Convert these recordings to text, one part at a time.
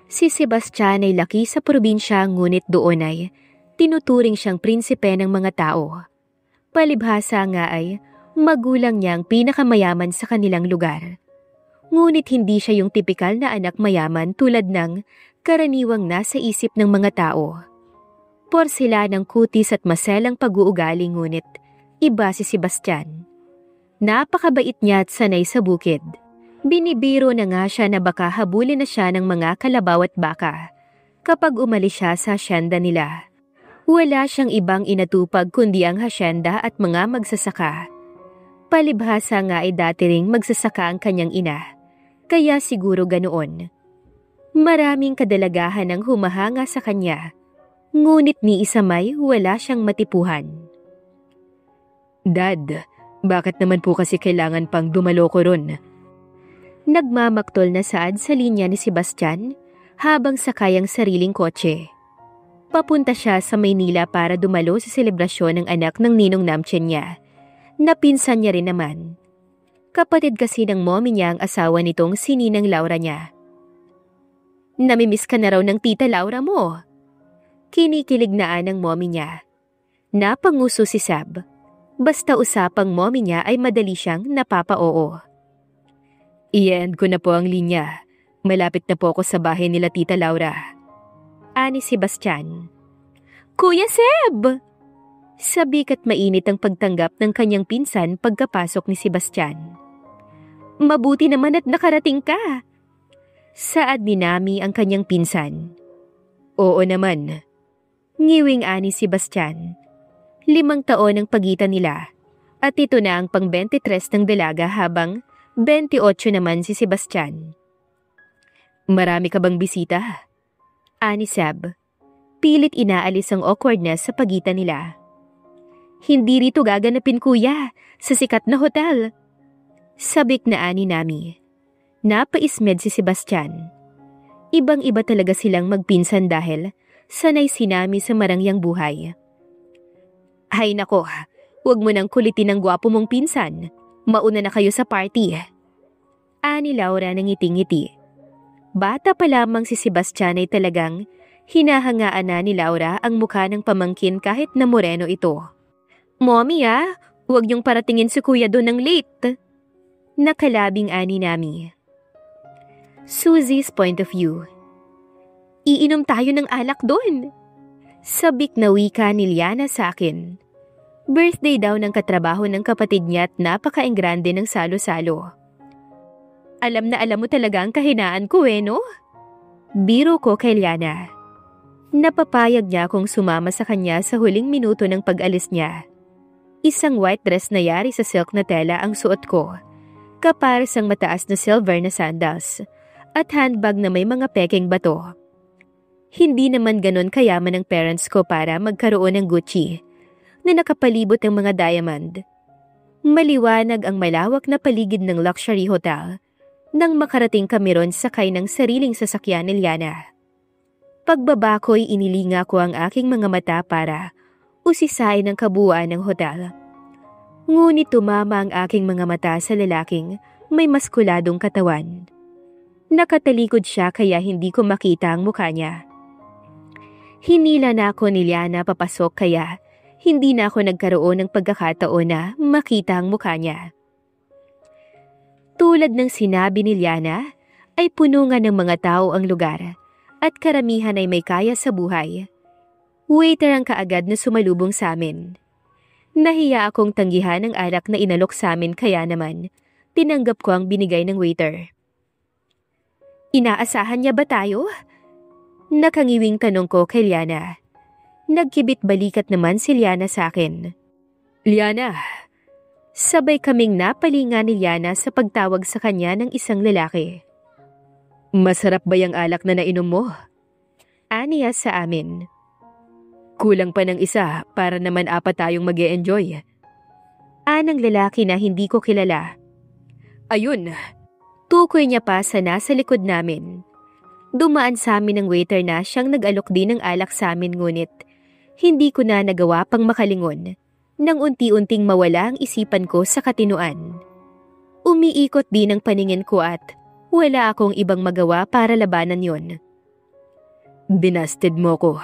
Si Sebastian ay laki sa probinsya ngunit doon ay tinuturing siyang prinsipe ng mga tao. Palibhasa nga ay magulang niya ang pinakamayaman sa kanilang lugar. Ngunit hindi siya yung tipikal na anak mayaman tulad ng karaniwang nasa isip ng mga tao. Porselanang kutis at maselang pag-uugali ngunit iba si Sebastian. Napakabait niya at sanay sa bukid. Binibiro na nga siya na baka habulin na siya ng mga kalabaw at baka kapag umalis siya sa hasyenda nila. Wala siyang ibang inatupag kundi ang hasyenda at mga magsasaka. Palibhasa nga ay dati ring magsasaka ang kanyang ina, kaya siguro ganoon. Maraming kadalagahan ang humahanga sa kanya, ngunit ni isa may wala siyang matipuhan. Dad, bakit naman po kasi kailangan pang dumalo ko ron? Nagmamaktol na saad sa linya ni Sebastian habang sakay ang sariling kotse. Papunta siya sa Maynila para dumalo sa selebrasyon ng anak ng ninong namtsen niya, na pinsan niya rin naman. Kapatid kasi ng mommy niya ang asawa nitong si Ninang Laura niya. Namimiss ka na raw ng tita Laura mo. Kinikilig na ng mommy niya. Napanguso si Sab. Basta usapang mommy niya ay madali siyang napapa-oo. I-end ko na po ang linya. Malapit na po ako sa bahay nila Tita Laura. Ani Sebastian. Kuya Seb! Sabik at mainit ang pagtanggap ng kanyang pinsan pagkapasok ni Sebastian. Mabuti naman at nakarating ka. Saad ni Nami ang kanyang pinsan. Oo naman. Ngiwing ani Sebastian. 5 taon ang pagitan nila at ito na ang pang-23 ng dalaga habang 28 naman si Sebastian. Marami ka bang bisita? Ani Seb. Pilit inaalis ang awkwardness sa pagitan nila. Hindi rito gaganapin kuya, sa sikat na hotel. Sabik na ani Nami. Napaismed si Sebastian. Ibang-iba talaga silang magpinsan dahil sanay si Nami sa marangyang buhay. Ay nako, huwag mo nang kulitin ang gwapo mong pinsan. Mauna na kayo sa party. Ani Laura ng ngiti-ngiti. Bata pa lamang si Sebastian ay talagang hinahangaan na ni Laura ang mukha ng pamangkin kahit na moreno ito. Mommy huwag niyong paratingin si kuya doon ng late. Nakalabing ani Nami. Susie's point of view. Iinom tayo ng alak doon. Sabik na wika ni Liana sa akin. Birthday daw ng katrabaho ng kapatid niya at napaka-enggrande ng salo-salo. Alam na alam mo talaga ang kahinaan ko no? Biro ko kay Liana. Napapayag niya akong sumama sa kanya sa huling minuto ng pag-alis niya. Isang white dress na yari sa silk na tela ang suot ko. Kapares ang mataas na silver na sandals at handbag na may mga peking bato. Hindi naman ganon kayaman ng parents ko para magkaroon ng Gucci na nakapalibot ng mga diamond. Maliwanag ang malawak na paligid ng luxury hotel nang makarating kami ron sakay ng sariling sasakyan ni Liana. Pagbaba ko'y inilinga ko ang aking mga mata para usisain ang kabuuan ng hotel. Ngunit tumama ang aking mga mata sa lalaking may maskuladong katawan. Nakatalikod siya kaya hindi ko makita ang mukha niya. Hinila na ako ni Liana papasok kaya hindi na ako nagkaroon ng pagkakataon na makita ang mukha niya. Tulad ng sinabi ni Liana, ay puno nga ng mga tao ang lugar at karamihan ay may kaya sa buhay. Waiter ang kaagad na sumalubong sa amin. Nahiya akong tanggihan ang alak na inalok sa amin kaya naman tinanggap ko ang binigay ng waiter. Inaasahan niya ba tayo? Nakangiwing tanong ko kay Liana. Nagkibit balikat naman si Liana sa akin. Liana! Sabay kaming napalinga ni Liana sa pagtawag sa kanya ng isang lalaki. Masarap ba yung alak na nainom mo? Aniya sa amin. Kulang pa ng isa para naman 4 tayong mag-e-enjoy. Anang lalaki na hindi ko kilala. Ayun! Tukoy niya pa sa nasa likod namin. Dumaan sa amin ng waiter na siyang nag-alok din ng alak sa amin ngunit hindi ko na nagawa pang makalingon nang unti-unting mawala ang isipan ko sa katinuan. Umiikot din ang paningin ko at wala akong ibang magawa para labanan yon. Binasted mo ko.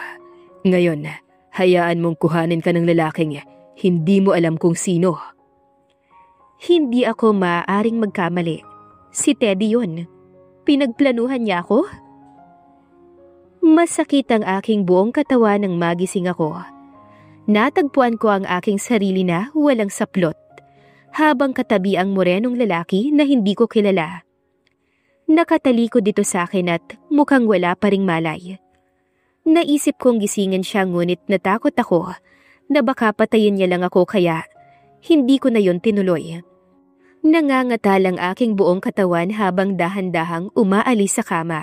Ngayon, hayaan mong kuhanin ka ng lalaking hindi mo alam kung sino. Hindi ako maaaring magkamali. Si Teddy yun. Pinagplanuhan niya ako? Masakit ang aking buong katawan nang magising ako. Natagpuan ko ang aking sarili na walang saplot, habang katabi ang morenong lalaki na hindi ko kilala. Nakatalikod dito sa akin at mukhang wala pa ring malay. Naisip kong gisingin siya ngunit natakot ako na baka patayin niya lang ako kaya hindi ko na yon tinuloy. Nangangatal ang aking buong katawan habang dahan-dahang umaalis sa kama.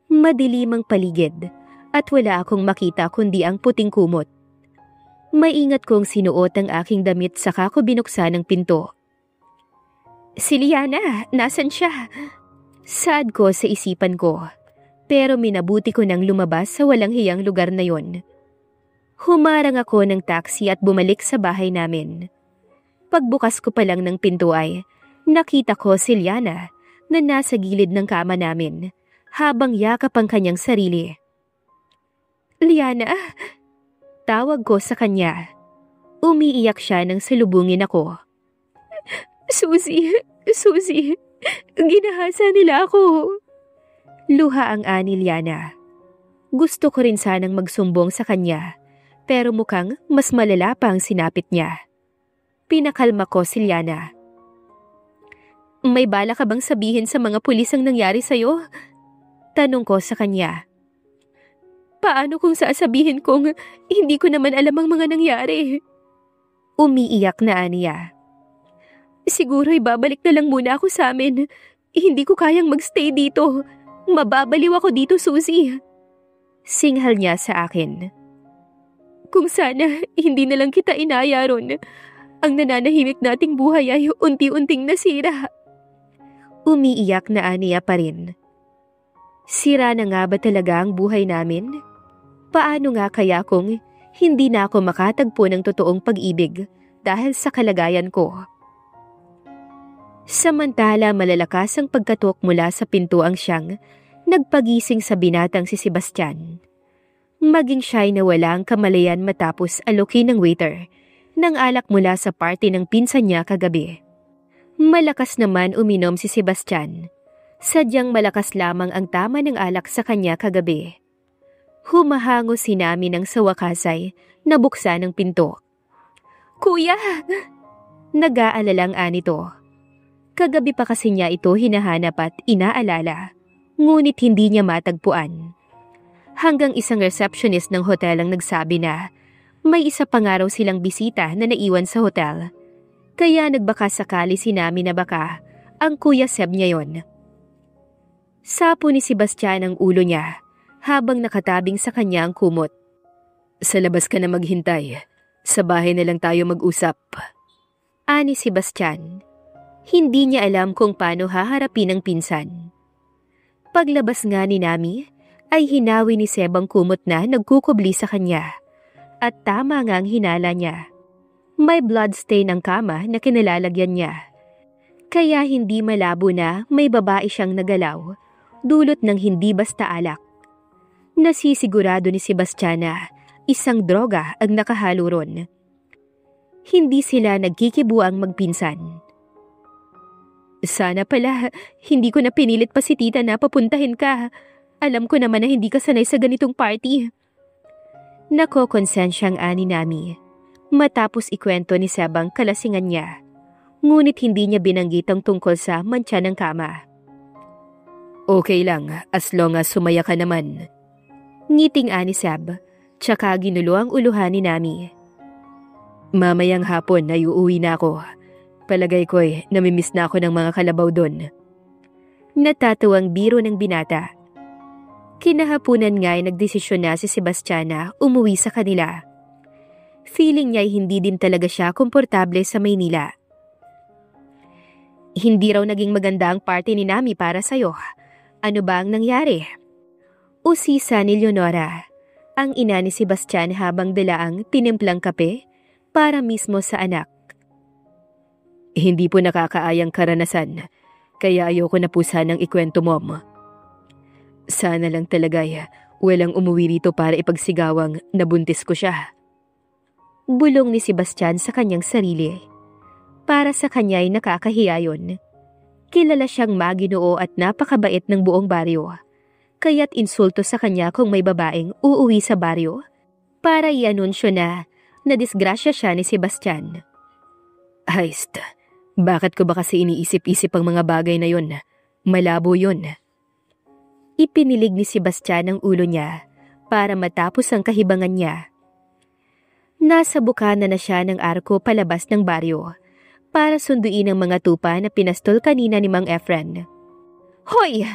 Madilim ang paligid at wala akong makita kundi ang puting kumot. Maingat kong sinuot ang aking damit saka ko binuksan ang pinto. Si Liana, nasan siya? Sad ko sa isipan ko, pero minabuti ko nang lumabas sa walang hiyang lugar na yon. Humarang ako ng taxi at bumalik sa bahay namin. Pagbukas ko pa lang ng pinto ay nakita ko si Liana na nasa gilid ng kama namin habang yakap ang kanyang sarili. Liana, tawag ko sa kanya. Umiiyak siya nang salubungin ako. Susie, ginahasa nila ako. Luha ang ani Liana. Gusto ko rin sanang magsumbong sa kanya pero mukhang mas malala pa ang sinapit niya. Pinakalma ko si Liana. May bala ka bang sabihin sa mga pulis ang nangyari sa'yo? Tanong ko sa kanya. Paano kung sasabihin kong hindi ko naman alam ang mga nangyari? Umiiyak na aniya. Siguro ibabalik na lang muna ako sa amin. Hindi ko kayang magstay dito. Mababaliw ako dito, Susie. Singhal niya sa akin. Kung sana hindi na lang kita inaya ron. Ang nananahimik nating buhay ay unti-unting nasira. Umiiyak na aniya pa rin. Sira na nga ba talaga ang buhay namin? Paano nga kaya kung hindi na ako makatagpo ng totoong pag-ibig dahil sa kalagayan ko? Samantala malalakas ang pagkatok mula sa pintuang siyang nagpagising sa binatang si Sebastian. Maging siya'y nawala ang kamalayan matapos alokin ng waiter ng alak mula sa party ng pinsan niya kagabi. Malakas naman uminom si Sebastian. Sadyang malakas lamang ang tama ng alak sa kanya kagabi. Humahango si Nami nang sa wakas ay nabuksan ang pinto. Kuya! Nag-aalalang anito. Kagabi pa kasi niya ito hinahanap at inaalala, ngunit hindi niya matagpuan. Hanggang isang receptionist ng hotel ang nagsabi na may isa pang araw silang bisita na naiwan sa hotel. Kaya nagbaka sakali si Nami na baka ang Kuya Seb niya yon. Sapo ni Sebastian ang ulo niya habang nakatabing sa kanya ang kumot. Sa labas ka na maghintay. Sa bahay na lang tayo mag-usap. Ani Sebastian. Hindi niya alam kung paano haharapin ang pinsan. Paglabas nga ni Nami ay hinawi ni Seb ang kumot na nagkukubli sa kanya. At tama nga ang hinala niya. May bloodstain ang kama na kinalalagyan niya. Kaya hindi malabo na may babae siyang nagalaw, dulot ng hindi basta alak. Nasisigurado ni Sebastian na isang droga ang nakahalo ron. Hindi sila nagkikibuang magpinsan. Sana pala, hindi ko na pinilit pa si tita na papuntahin ka. Alam ko naman na hindi ka sanay sa ganitong party. Nakokonsensyang ani Nami. Matapos ikwento ni Seb ang kalasingan niya. Ngunit hindi niya binanggit ang tungkol sa mantsa ng kama. Okay lang, as long as sumaya ka naman. Ngiting ani Seb, tsaka ginulo ang uluhan ni Nami. Mamayang hapon ay uuwi na ako. Palagay ko'y namimiss na ako ng mga kalabaw doon. Natatuwang biro ng binata. Kinahapunan nga'y nagdesisyon na si Sebastian na umuwi sa kanila. Feeling niya'y hindi din talaga siya komportable sa Maynila. Hindi raw naging maganda ang party ni Nami para sa'yo. Ano ba ang nangyari? Usisa ni Leonora, ang ina ni Sebastian habang dala ang tinimplang kape para mismo sa anak. Hindi po nakakaayang karanasan, kaya ayoko na po sanang ikwento mo. Sana lang talaga Walang umuwi rito para ipagsigawang nabuntis ko siya. Bulong ni Sebastian sa kanyang sarili. Para sa kanya ay nakakahiya yun. Kilala siyang maginoo at napakabait ng buong baryo. Kaya't insulto sa kanya kung may babaeng uuwi sa baryo para i-anunsyo na nadisgrasya siya ni Sebastian. Heist, bakit ko ba kasi iniisip-isip ang mga bagay na yon? Malabo yon. Ipinilig ni Sebastian ang ulo niya para matapos ang kahibangan niya. Nasa bukana na siya ng arko palabas ng baryo para sunduin ang mga tupa na pinastol kanina ni Mang Efren. Hoy!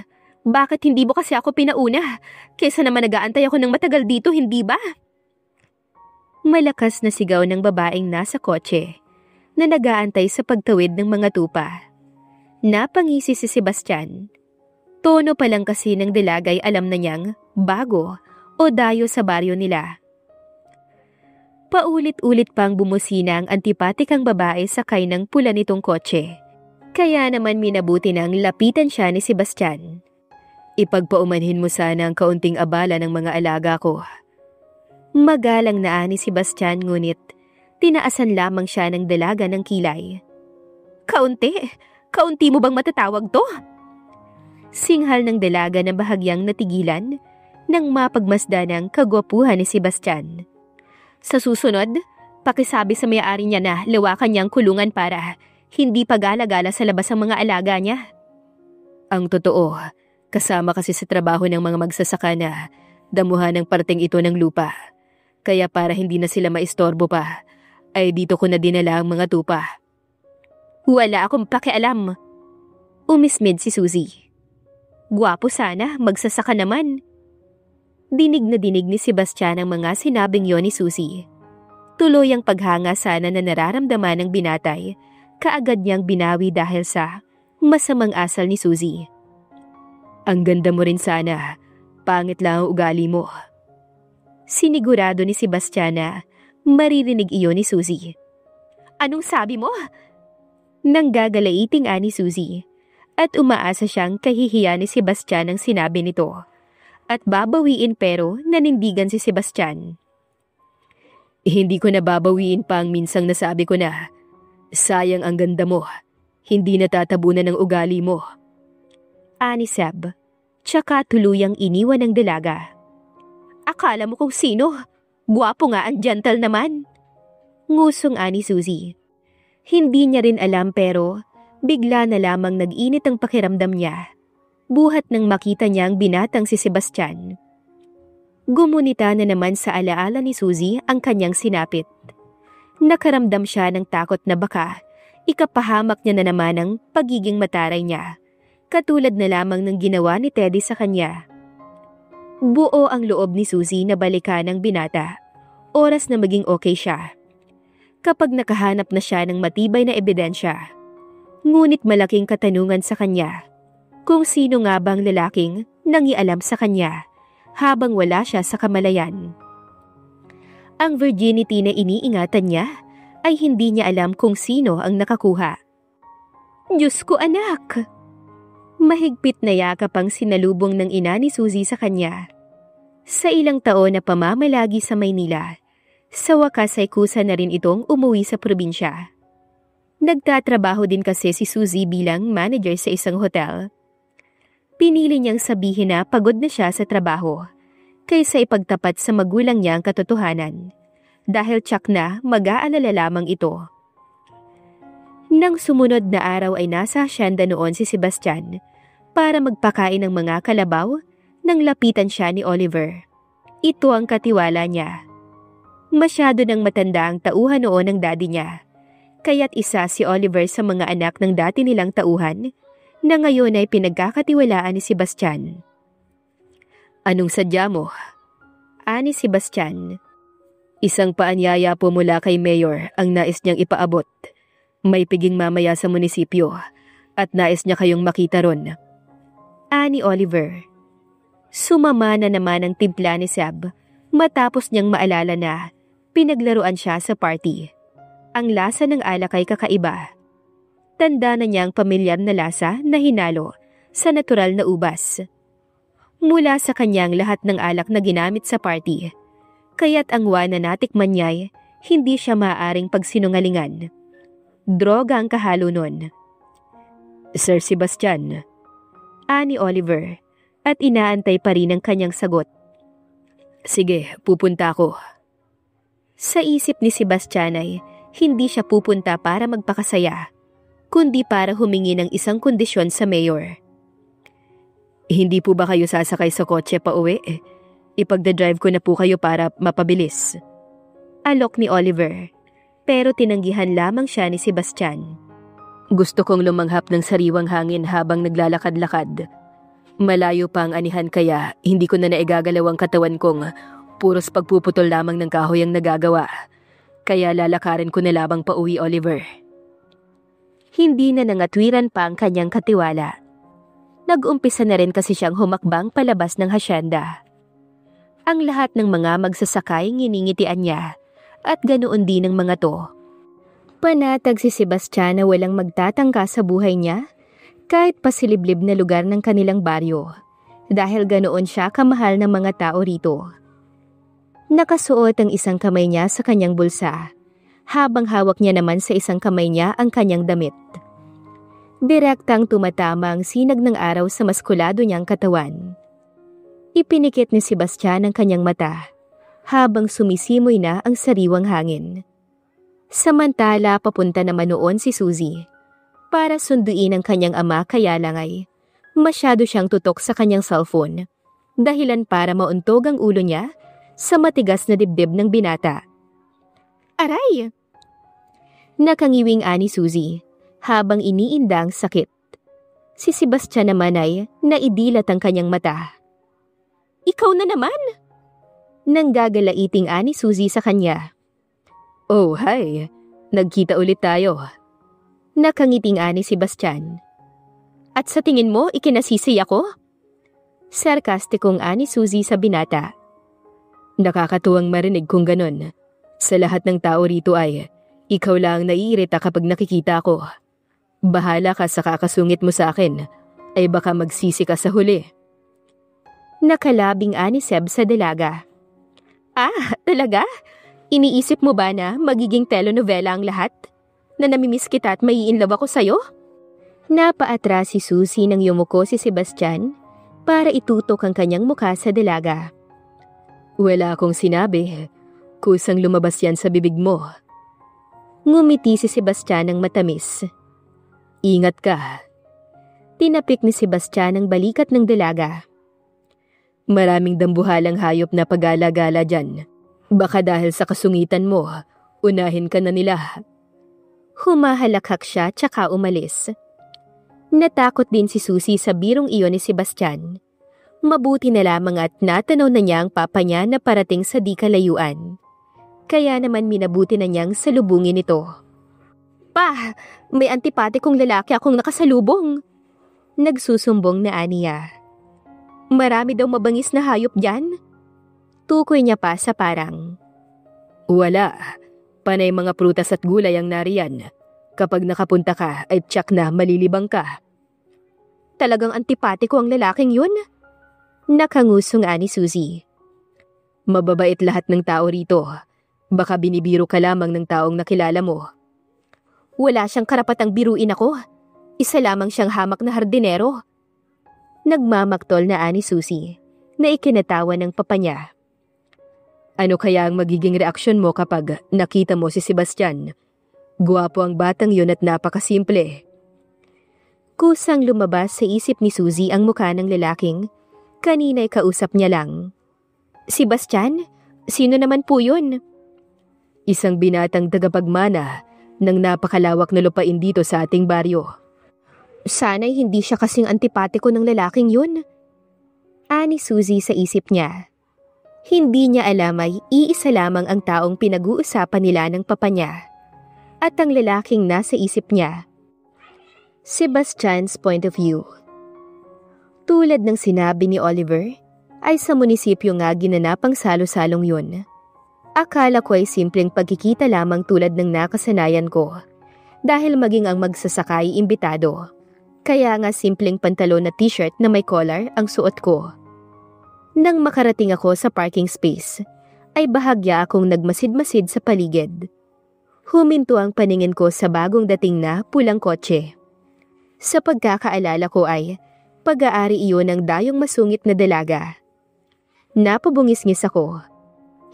Bakit hindi mo kasi ako pinauna? Kesa naman nag-aantay ako ng matagal dito, hindi ba? Malakas na sigaw ng babaeng nasa kotse na nag-aantay sa pagtawid ng mga tupa. Napangisi si Sebastian. Tono pa lang kasi ng dilagay alam na niyang bago o dayo sa baryo nila. Paulit-ulit pang bumusina ang antipatikang babae sakay ng pula nitong kotse. Kaya naman minabuti nang lapitan siya ni Sebastian. Ipagpaumanhin mo sana ang kaunting abala ng mga alaga ko. Magalang na ni Sebastian ngunit tinaasan lamang siya ng dalaga ng kilay. Kaunti? Kaunti mo bang matatawag to? Singhal ng dalaga na bahagyang natigilan nang mapagmasda ng kagwapuhan ni Sebastian. Sa susunod, pakisabi sa may-ari niya na lawakan niyang kulungan para hindi pagala-gala sa labas ang mga alaga niya. Ang totoo, kasama kasi sa trabaho ng mga magsasaka na damuhan ng parteng ito ng lupa. Kaya para hindi na sila maistorbo pa, ay dito ko na dinala ang mga tupa. Wala akong pakialam. Umismid si Suzy. Gwapo sana, magsasaka naman. Dinig na dinig ni Sebastian ang mga sinabing yon ni Suzy. Tuloy ang paghanga sana na nararamdaman ng binatay, kaagad niyang binawi dahil sa masamang asal ni Suzy. Ang ganda mo rin sana, pangit lang ang ugali mo. Sinigurado ni Sebastian na maririnig iyon ni Suzy. Anong sabi mo? Nanggagalaiting ni Suzy at umaasa siyang kahihiya ni Sebastian ang sinabi nito at babawiin pero nanindigan si Sebastian. Hindi ko na babawiin pa ang minsang nasabi ko na sayang ang ganda mo, hindi natatabunan ng ugali mo. Ani Seb, tsaka tuluyang iniwan ng dalaga. Akala mo kung sino? Gwapo nga ang gentle naman. Ngusong ani Suzy. Hindi niya rin alam pero bigla na lamang nag-init ang pakiramdam niya. Buhat nang makita niya ang binatang si Sebastian. Gumunita na naman sa alaala ni Suzy ang kanyang sinapit. Nakaramdam siya ng takot na baka ikapahamak niya na naman ang pagiging mataray niya. Katulad na lamang ng ginawa ni Teddy sa kanya. Buo ang loob ni Suzy na balikan ang binata. Oras na maging okay siya. Kapag nakahanap na siya ng matibay na ebidensya. Ngunit malaking katanungan sa kanya. Kung sino nga bang lalaking nangialam sa kanya habang wala siya sa kamalayan. Ang virginity na iniingatan niya ay hindi niya alam kung sino ang nakakuha. Diyos ko anak! Mahigpit na yakap ang sinalubong ng ina ni Suzy sa kanya. Sa ilang taon na pamamalagi sa Maynila, sa wakas ay kusa na rin itong umuwi sa probinsya. Nagtatrabaho din kasi si Suzy bilang manager sa isang hotel. Pinili niyang sabihin na pagod na siya sa trabaho, kaysa ipagtapat sa magulang niya ang katotohanan, dahil tsak na mag-aalala lamang ito. Nang sumunod na araw ay nasa asyenda noon si Sebastian para magpakain ng mga kalabaw nang lapitan siya ni Oliver. Ito ang katiwala niya. Masyado nang matanda ang tauhan noon ng daddy niya, kaya't isa si Oliver sa mga anak ng dati nilang tauhan na ngayon ay pinagkakatiwalaan ni Sebastian. Anong sadya mo? Ani Sebastian. Isang paanyaya po mula kay Mayor ang nais niyang ipaabot. May piging mamaya sa munisipyo at nais niya kayong makita ron. Ani Oliver. Sumama na naman ang timpla ni Seb matapos niyang maalala na pinaglaruan siya sa party. Ang lasa ng alak ay kakaiba. Tanda na niyang pamilyar na lasa na hinalo sa natural na ubas. Mula sa kanyang lahat ng alak na ginamit sa party, kaya't ang wine na natikman niya'y hindi siya maaaring pagsinungalingan. Droga ang kahalo nun. Sir Sebastian, Ani Oliver, at inaantay pa rin ang kanyang sagot. Sige, pupunta ako. Sa isip ni Sebastian ay hindi siya pupunta para magpakasaya, kundi para humingi ng isang kondisyon sa mayor. Hindi po ba kayo sasakay sa kotse pa uwi? Ipagdadrive ko na po kayo para mapabilis. Alok ni Oliver, pero tinanggihan lamang siya ni Sebastian. Gusto kong lumanghap ng sariwang hangin habang naglalakad-lakad. Malayo pa ang anihan kaya hindi ko na naigagalaw ang katawan kong puros pagpuputol lamang ng kahoy ang nagagawa. Kaya lalakarin ko na labang pa uwi, Oliver. Hindi na nangatwiran pa ang kanyang katiwala. Nag-umpisa na rin kasi siyang humakbang palabas ng hasyenda. Ang lahat ng mga magsasakay nginingitian niya at ganoon din ng mga to. Panatag si Sebastian na walang magtatangka sa buhay niya kahit pasiliblib na lugar ng kanilang baryo dahil ganoon siya kamahal ng mga tao rito. Nakasuot ang isang kamay niya sa kanyang bulsa habang hawak niya naman sa isang kamay niya ang kanyang damit. Direktang tumatama ang sinag ng araw sa maskulado niyang katawan. Ipinikit ni Sebastian ang kanyang mata habang sumisimoy na ang sariwang hangin. Samantala papunta naman noon si Suzy para sunduin ang kanyang ama kaya lang ay masyado siyang tutok sa kanyang cellphone dahilan para mauntog ang ulo niya sa matigas na dibdib ng binata. Aray! Nakangiwing ani Suzy habang iniinda ang sakit. Si Sebastian naman ay naidilat ang kanyang mata. Ikaw na naman! Nanggagalaiting ani Suzy sa kanya. Oh, hi! Nagkita ulit tayo. Nakangiting ani Sebastian. At sa tingin mo, ikinasisi ako? Sarkastikong ani Suzy sa binata. Nakakatuwang marinig kung ganon. Sa lahat ng tao rito ay, ikaw lang naiirita kapag nakikita ko. Bahala ka sa kakasungit mo sa akin, ay baka magsisi ka sa huli. Nakalabing ani Seb sa dalaga. Ah, talaga? Iniisip mo ba na magiging telenovela ang lahat? Na namimiss kita at maiinlove ako sa'yo? Napaatras si Suzy nang yumuko si Sebastian para itutok ang kanyang mukha sa dalaga. Wala akong sinabi. Kusang lumabas yan sa bibig mo. Ngumiti si Sebastian ng matamis. Ingat ka. Tinapik ni Sebastian ang balikat ng dalaga. Maraming dambuhalang hayop na pag-alagala dyan. Baka dahil sa kasungitan mo, unahin ka na nila. Humahalakhak siya tsaka umalis. Natakot din si Suzy sa birong iyon ni Sebastian. Mabuti na lamang at natanaw na niya ang papa niya na parating sa di kalayuan. Kaya naman minabuti na niyang salubungin ito. Pa, may antipatikong lalaki akong nakasalubong. Nagsusumbong na aniya. Marami daw mabangis na hayop dyan. Tukoy niya pa sa parang. Wala. Panay mga prutas at gulay ang nariyan. Kapag nakapunta ka ay tiyak na malilibang ka. Talagang antipatiko ang lalaking yun? Nakangusong ani Suzy. Mababait lahat ng tao rito. Baka binibiro ka lamang ng taong nakilala mo. Wala siyang karapatang biruin ako. Isa lamang siyang hamak na hardinero. Nagmamaktol na ani Suzy na ikinatawa ng papa niya. Ano kaya ang magiging reaksyon mo kapag nakita mo si Sebastian? Guwapo ang batang yun at napakasimple. Kusang lumabas sa isip ni Suzy ang mukha ng lalaking kanina'y kausap niya lang. Sebastian? Sino naman po yun? Isang binatang tagapagmana ng napakalawak na lupain dito sa ating baryo. Sana'y hindi siya kasing antipatiko ng lalaking yun. Ani Suzy sa isip niya. Hindi niya alam ay iisa lamang ang taong pinag-uusapan nila ng papa niya. At ang lalaking nasa isip niya. Sebastian's point of view. Tulad ng sinabi ni Oliver, ay sa munisipyo nga ginanap ang salo-salong yun. Akala ko ay simpleng pagkikita lamang tulad ng nakasanayan ko. Dahil maging ang magsasakay imbitado. Kaya nga simpleng pantalon na t-shirt na may collar ang suot ko. Nang makarating ako sa parking space, ay bahagya akong nagmasid-masid sa paligid. Huminto ang paningin ko sa bagong dating na pulang kotse. Sa pagkakaalala ko ay pag-aari iyon ng dayong masungit na dalaga. Napabungis-ngis ako.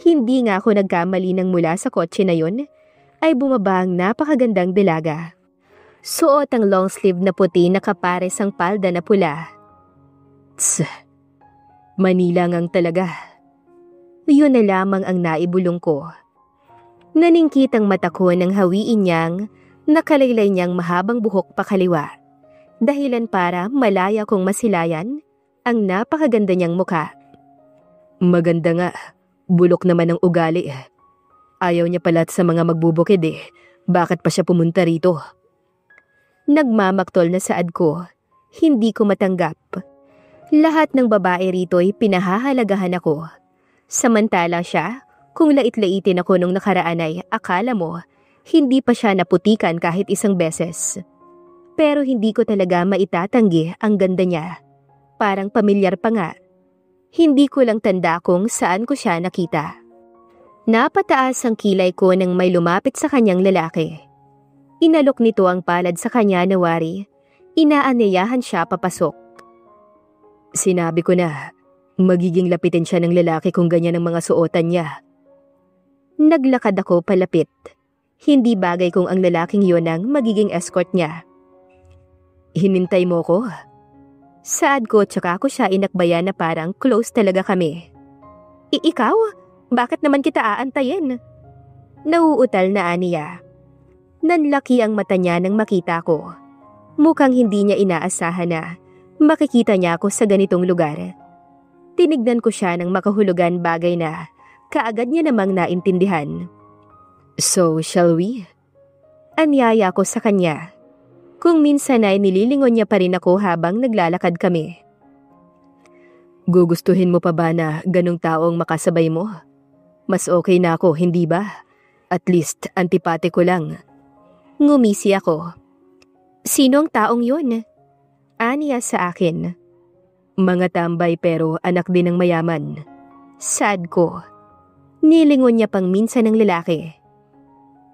Hindi nga ako nagkamali nang mula sa kotse na yun ay bumaba ang napakagandang dalaga. Suot ang long sleeve na puti na kapares ang palda na pula. Tss, Manila ngang talaga. Yun na lamang ang naibulong ko. Naningkit ang mata ko nang hawiin niyang nakalaylay niyang mahabang buhok pakaliwa. Dahilan para malaya kong masilayan ang napakaganda niyang muka. Maganda nga, bulok naman ang ugali. Ayaw niya pala sa mga magbubukid Bakit pa siya pumunta rito? Nagmamaktol na saad ko. Hindi ko matanggap. Lahat ng babae rito'y pinahahalagahan ako. Samantala siya, kung lait-laitin ako nung nakaraan ay akala mo, hindi pa siya naputikan kahit isang beses. Pero hindi ko talaga maitatanggi ang ganda niya. Parang pamilyar pa nga. Hindi ko lang tanda kung saan ko siya nakita. Napataas ang kilay ko nang may lumapit sa kanyang lalaki. Inalok nito ang palad sa kanya na wari. Inaanyayahan siya papasok. Sinabi ko na, magiging lapitin siya ng lalaki kung ganyan ang mga suotan niya. Naglakad ako palapit. Hindi bagay kung ang lalaking yun ang magiging escort niya. Hinintay mo ko? Saad ko tsaka ko siya inakbayan na parang close talaga kami. Ikaw? Bakit naman kita aantayin? Nauutal na aniya. Nanlaki ang mata niya nang makita ko. Mukhang hindi niya inaasahan na makikita niya ako sa ganitong lugar. Tinignan ko siya ng makahulugan bagay na kaagad niya namang naintindihan. So, shall we? Anyaya ko sa kanya. Kung minsan ay nililingon niya pa rin ako habang naglalakad kami. Gugustuhin mo pa ba na ganong taong makasabay mo? Mas okay na ako, hindi ba? At least, antipate ko lang. Ngumisi ako. Sino ang taong yun? Aniya sa akin. Mga tambay pero anak din ng mayaman. Sad ko. Nilingon niya pang minsan ng lalaki.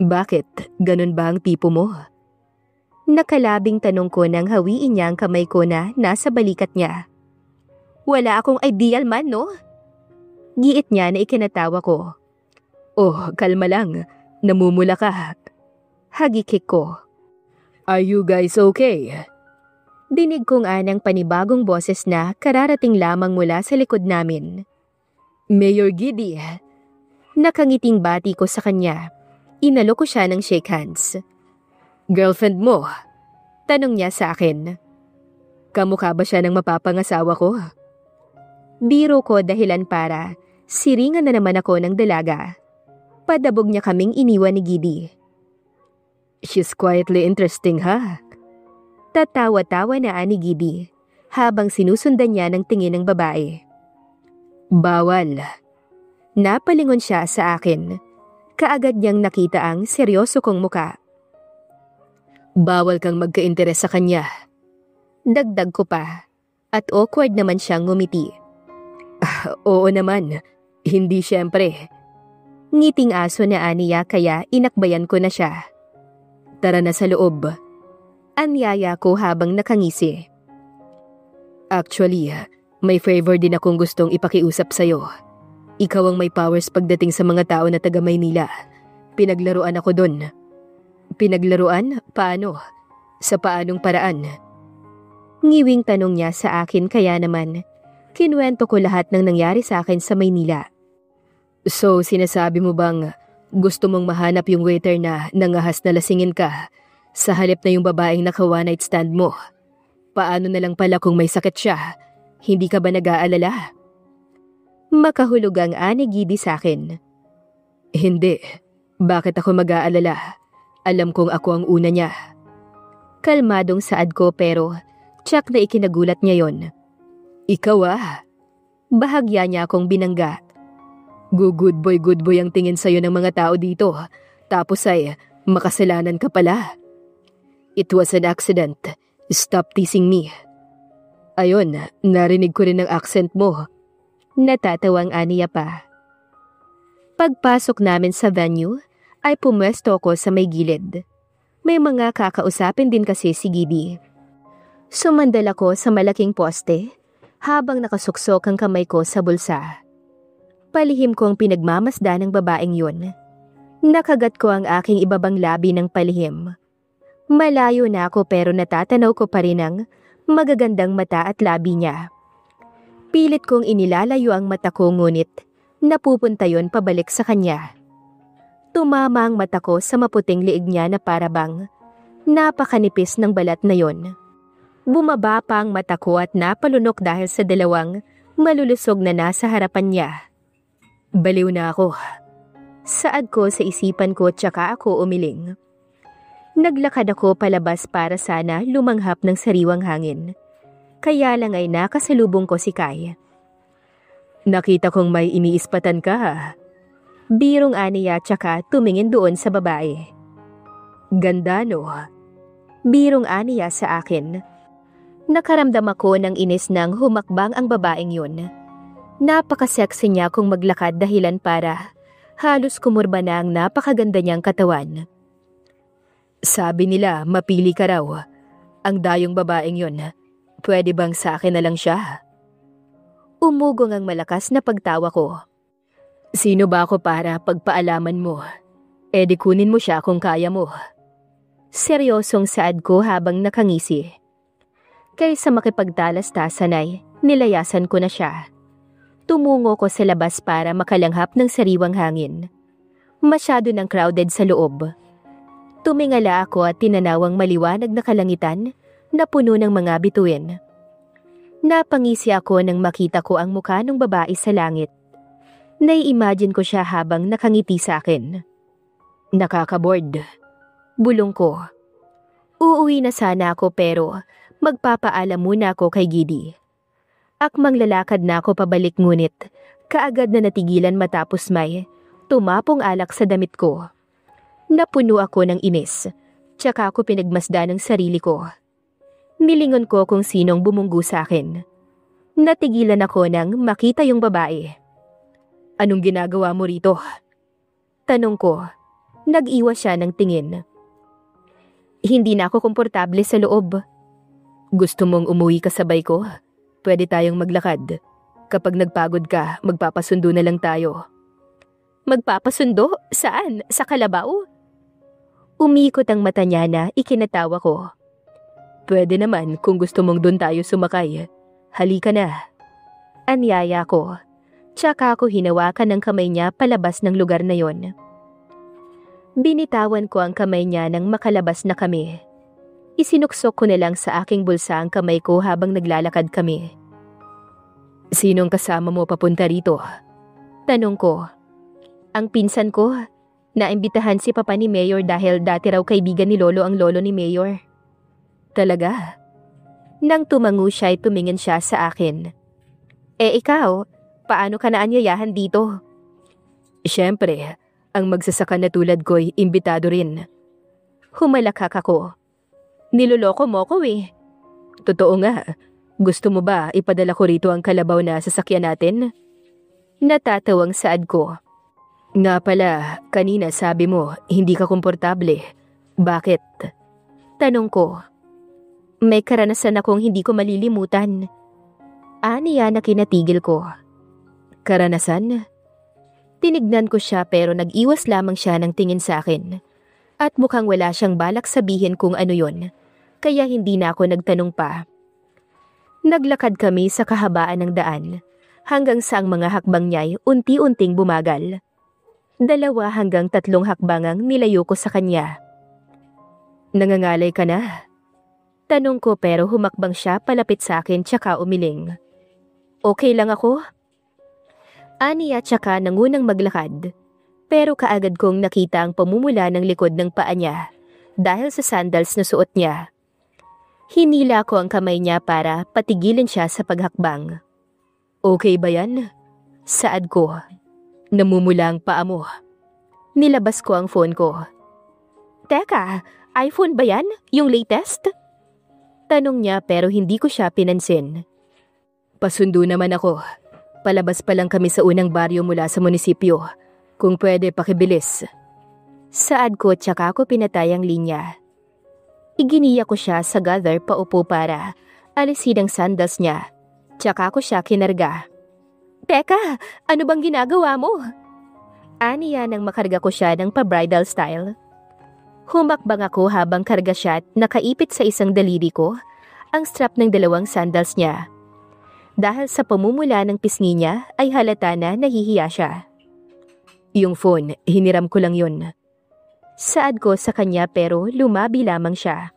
Bakit? Ganun ba ang tipo mo? Nakalabing tanong ko nang hawiin niya ang kamay ko na nasa balikat niya. Wala akong ideal man, no? Giit niya na ikinatawa ko. Oh, kalma lang. Namumula ka. Hagikik ko. Are you guys okay? Dinig kong anang panibagong boses na kararating lamang mula sa likod namin. Mayor Giddy. Nakangiting bati ko sa kanya. Inalok ko siya ng shake hands. Girlfriend mo? Tanong niya sa akin. Kamukha ba siya ng mapapangasawa ko? Biro ko dahilan para siringan na naman ako ng dalaga. Padabog niya kaming iniwan ni Giddy. She's quietly interesting, ha? Tatawa-tawa na ani Giddy habang sinusundan niya ng tingin ng babae. Bawal. Napalingon siya sa akin. Kaagad niyang nakita ang seryoso kong muka. Bawal kang magka-interes sa kanya. Dagdag ko pa. At awkward naman siyang ngumiti. Oo naman. Hindi siyempre. Ngiting aso na aniya kaya inakbayan ko na siya. Tara na sa loob. Anyaya ko habang nakangisi. Actually, may favor din akong gustong ipakiusap sa'yo. Ikaw ang may powers pagdating sa mga tao na taga Maynila. Pinaglaruan ako dun. Pinaglaruan? Paano? Sa paanong paraan? Ngiwing tanong niya sa akin kaya naman, kinuwento ko lahat ng nangyari sa akin sa Maynila. So, sinasabi mo bang gusto mong mahanap yung waiter na nangahas na lasingin ka sa halip na yung babaeng naka-one night stand mo? Paano na lang pala kung may sakit siya? Hindi ka ba nag-aalala? Makahulugang ani Giddy sa akin. Hindi. Bakit ako mag-aalala? Alam kong ako ang una niya. Kalmadong saad ko pero tsak na ikinagulat niya yon. Ikaw Bahagya niya akong binangga. Good boy ang tingin sa'yo ng mga tao dito. Tapos ay makasalanan ka pala. It was an accident. Stop teasing me. Ayon, narinig ko rin ang accent mo. Natatawang aniya pa. Pagpasok namin sa venue, ay pumwesto ko sa may gilid. May mga kakausapin din kasi si Gidi. Sumandal ako sa malaking poste, habang nakasuksok ang kamay ko sa bulsa. Palihim kong pinagmamasdan ng babaeng yun. Nakagat ko ang aking ibabang labi ng palihim. Malayo na ako pero natatanaw ko pa rin ang magagandang mata at labi niya. Pilit kong inilalayo ang mata ko ngunit napupunta yon pabalik sa kanya. Tumama ang mata ko sa maputing liig niya na parabang napakanipis ng balat na yon. Bumaba pa ang mata ko at napalunok dahil sa dalawang malulusog na nasa harapan niya. Baliw na ako. Saad ko sa isipan ko tsaka ako umiling. Naglakad ako palabas para sana lumanghap ng sariwang hangin. Kaya lang ay nakasalubong ko si Kai. Nakita kong may iniispatan ka ha. Birong aniya tsaka tumingin doon sa babae. Ganda no? Birong aniya sa akin. Nakaramdam ako ng inis nang humakbang ang babaeng yun. Napaka-sexy niya kung maglakad dahilan para halos kumurba na ang napakaganda niyang katawan. Sabi nila mapili ka raw. Ang dayong babaeng yun. Pwede bang sa akin na lang siya? Umugong ang malakas na pagtawa ko. Sino ba ako para pagpaalaman mo? E di kunin mo siya kung kaya mo. Seryosong saad ko habang nakangisi. Kaysa makipagtalastasan ay nilayasan ko na siya. Tumungo ko sa labas para makalanghap ng sariwang hangin. Masyado nang crowded sa loob. Tumingala ako at tinanawang maliwanag na kalangitan na puno ng mga bituin. Napangisi ako nang makita ko ang mukha ng babae sa langit. Nai-imagine ko siya habang nakangiti sa akin. Nakaka-bored. Bulong ko. Uuwi na sana ako pero magpapaalam muna ako kay Gidi. Akmang lalakad na ako pabalik ngunit kaagad na natigilan matapos may tumapong alak sa damit ko. Napuno ako ng inis, tsaka ako pinagmasdan ng sarili ko. Nilingon ko kung sinong bumunggu sa akin. Natigilan ako nang makita yung babae. Anong ginagawa mo rito? Tanong ko. Nag-iwas siya ng tingin. Hindi na ako komportable sa loob. Gusto mong umuwi kasabay ko? Pwede tayong maglakad. Kapag nagpagod ka, magpapasundo na lang tayo. Magpapasundo? Saan? Sa kalabaw? Umikot ang mata niya na ikinatawa ko. Pwede naman kung gusto mong doon tayo sumakay. Halika na. Anyaya ko. Tsaka ako hinawakan ng kamay niya palabas ng lugar na yon. Binitawan ko ang kamay niya nang makalabas na kami. Isinuksok ko na lang sa aking bulsa ang kamay ko habang naglalakad kami. Sinong kasama mo papunta rito? Tanong ko. Ang pinsan ko. Naimbitahan si Papa ni Mayor dahil dati raw kaibigan ni Lolo ang lolo ni Mayor. Talaga? Nang tumango siya ay tumingin siya sa akin. Ikaw, paano ka naanyayahan dito? Siyempre, ang magsasaka na tulad ko'y imbitado rin. Humalakak ako. Niloloko mo ko eh. Totoo nga, gusto mo ba ipadala ko rito ang kalabaw na sasakyan natin? Natatawang saad ko. Nga pala, kanina sabi mo, hindi ka komportable. Bakit? Tanong ko. May karanasan akong hindi ko malilimutan. Aniya na kinatigil ko. Karanasan? Tinignan ko siya pero nag-iwas lamang siya ng tingin sa akin. At mukhang wala siyang balak sabihin kung ano yon. Kaya hindi na ako nagtanong pa. Naglakad kami sa kahabaan ng daan. Hanggang sa ang mga hakbang niya'y unti-unting bumagal. 2 hanggang 3 hakbang ang nilayo ko sa kanya. Nangangalay ka na? Tanong ko pero humakbang siya palapit sa akin tsaka umiling. Okay lang ako? Aniya tsaka nangunang maglakad. Pero kaagad kong nakita ang pamumula ng likod ng paa niya dahil sa sandals na suot niya. Hinila ko ang kamay niya para patigilin siya sa paghakbang. Okay ba yan? Saad ko. Namumula ang paa mo. Nilabas ko ang phone ko. Teka, iPhone ba yan? Yung latest? Tanong niya pero hindi ko siya pinansin. Pasundo naman ako. Palabas pa lang kami sa unang baryo mula sa munisipyo. Kung pwede, pakibilis. Saad ko tsaka ako pinatay ang linya. Iginiya ko siya sa gather paupo para alisin ang sandals niya. Tsaka ko siya kinarga. Teka, ano bang ginagawa mo? Aniya nang makarga ko siya ng pa-bridal style. Humakbang ako habang karga siya at nakaipit sa isang daliri ko ang strap ng 2 sandals niya. Dahil sa pamumula ng pisngi niya ay halata na nahihiya siya. Yung phone, hiniram ko lang yun. Saad ko sa kanya pero lumabi lamang siya.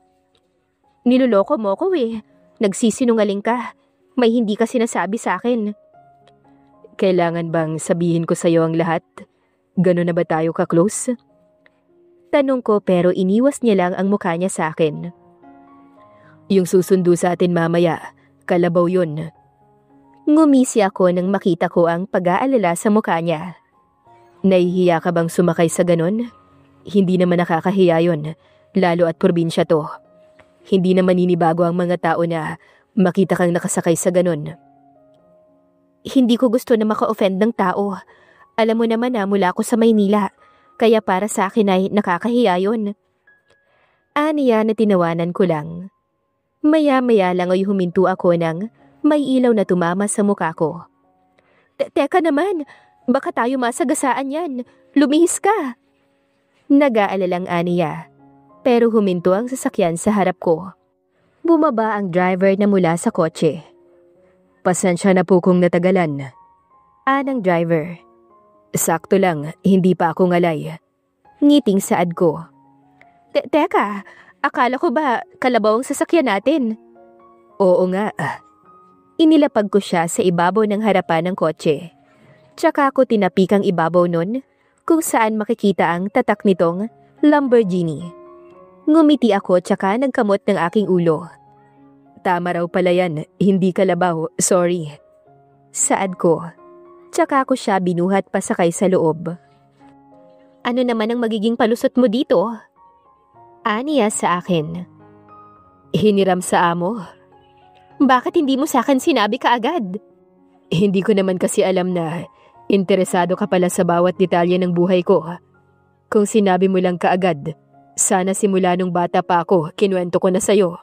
Niloloko mo ko eh. Nagsisinungaling ka. May hindi ka sinasabi sa akin. Kailangan bang sabihin ko sa'yo ang lahat? Gano'n na ba tayo ka-close? Tanong ko pero iniwas niya lang ang mukha niya sa akin. Yung susundo sa atin mamaya, kalabaw yun. Ngumisi ako nang makita ko ang pag-aalala sa mukha niya. Nahihiya ka bang sumakay sa ganon? Hindi naman nakakahiya yun, lalo at probinsya to. Hindi naman ninibago ang mga tao na makita kang nakasakay sa ganon. Hindi ko gusto na maka-offend ng tao. Alam mo naman na mula ako sa Maynila, kaya para sa akin ay nakakahiya yun. Aniya na tinawanan ko lang. Maya-maya lang ay huminto ako nang may ilaw na tumama sa mukha ko. Teka naman, baka tayo masagasaan yan. Lumihis ka. Nag-aalalang Aniya, pero huminto ang sasakyan sa harap ko. Bumaba ang driver na mula sa kotse. Pasensya na po kung natagalan. Anang driver. Sakto lang, hindi pa ako ngalay. Ngiting saad ko. Teka, akala ko ba kalabaw ang sasakyan natin? Oo nga. Inilapag ko siya sa ibabaw ng harapan ng kotse. Tsaka ako tinapikang ibabaw nun kung saan makikita ang tatak nitong Lamborghini. Ngumiti ako tsaka nagkamot ng aking ulo. Tama raw pala yan, hindi kalabaw, sorry. Saad ko. Tsaka ako siya binuhat pasakay sa loob. Ano naman ang magiging palusot mo dito? Aniya sa akin. Hiniram sa amo. Bakit hindi mo sa akin sinabi kaagad? Hindi ko naman kasi alam na interesado ka pala sa bawat detalye ng buhay ko. Kung sinabi mo lang kaagad, sana simula nung bata pa ako, kinuwento ko na sa'yo.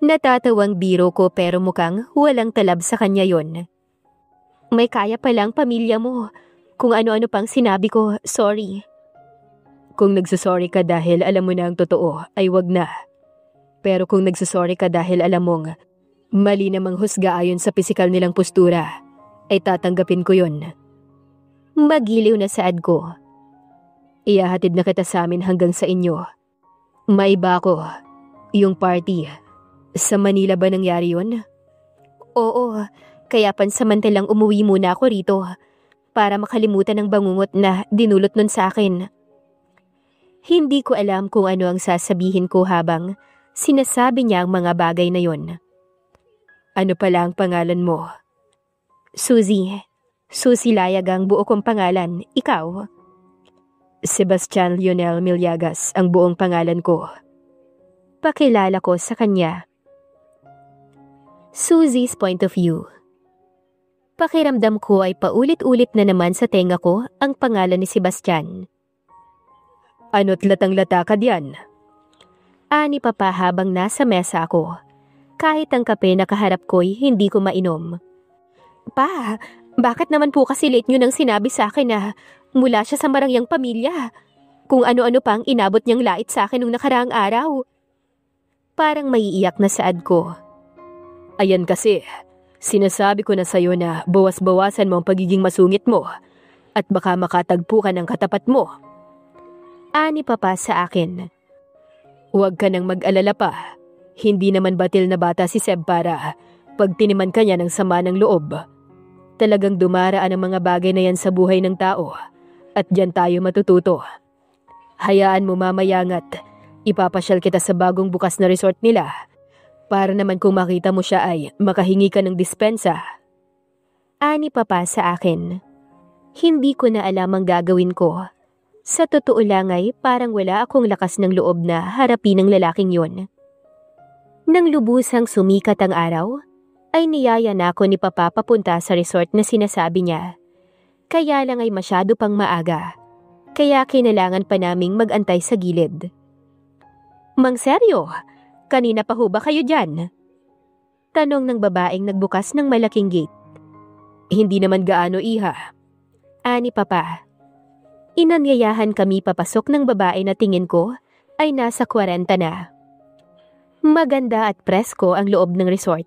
Natatawang biro ko pero mukhang walang talab sa kanya yon. May kaya palang pamilya mo. Kung ano-ano pang sinabi ko, sorry. Kung nagsasorry ka dahil alam mo na ang totoo, ay wag na. Pero kung nagsasorry ka dahil alam mong mali namang husga ayon sa pisikal nilang postura, ay tatanggapin ko yon. Magiliw na saad ko. Iyahatid na kita sa amin hanggang sa inyo. Maiba ko. Yung party. Sa Manila ba nangyari yun? Oo, kaya pansamantalang umuwi muna ako rito para makalimutan ang bangungot na dinulot nun sa akin. Hindi ko alam kung ano ang sasabihin ko habang sinasabi niya ang mga bagay na yon. Ano pala ang pangalan mo? Suzy. Suzy Layag ang buo kong pangalan. Ikaw? Sebastian Lionel Miliagas ang buong pangalan ko. Pakilala ko sa kanya. Suzy's point of view. Pakiramdam ko ay paulit-ulit na naman sa tenga ko ang pangalan ni Sebastian. Ano't latang-lata ka diyan? Ani pa habang nasa mesa ako. Kahit ang kape na kaharap ko'y hindi ko mainom. Pa, bakit naman po kasi late nyo nang sinabi sa akin na mula siya sa marangyang pamilya? Kung ano-ano pang inabot niyang lait sa akin nung nakaraang araw. Parang maiiyak na saad ko. Ayan kasi, sinasabi ko na sa'yo na bawas-bawasan mo ang pagiging masungit mo at baka makatagpo ka ng katapat mo. Ani pa sa akin. Huwag ka nang mag-alala pa. Hindi naman batil na bata si Seb para pag tiniman ka niya ng sama ng loob. Talagang dumaraan ang mga bagay na yan sa buhay ng tao at diyan tayo matututo. Hayaan mo mamayangat, ipapasyal kita sa bagong bukas na resort nila para naman kung makita mo siya ay makahingi ka ng dispensa. Ani pa sa akin. Hindi ko na alam ang gagawin ko. Sa totoo lang ay parang wala akong lakas ng loob na harapin ng lalaking yon. Nang lubusang sumikat ang araw, ay niyaya na ako ni Papa papunta sa resort na sinasabi niya. Kaya lang ay masyado pang maaga. Kaya kinailangan pa naming mag-antay sa gilid. Mang Seryo, kanina pa ho ba kayo dyan? Tanong ng babaeng nagbukas ng malaking gate. Hindi naman gaano, iha. Ani Papa. Inanyayahan kami papasok ng babae na tingin ko ay nasa 40 na. Maganda at presko ang loob ng resort.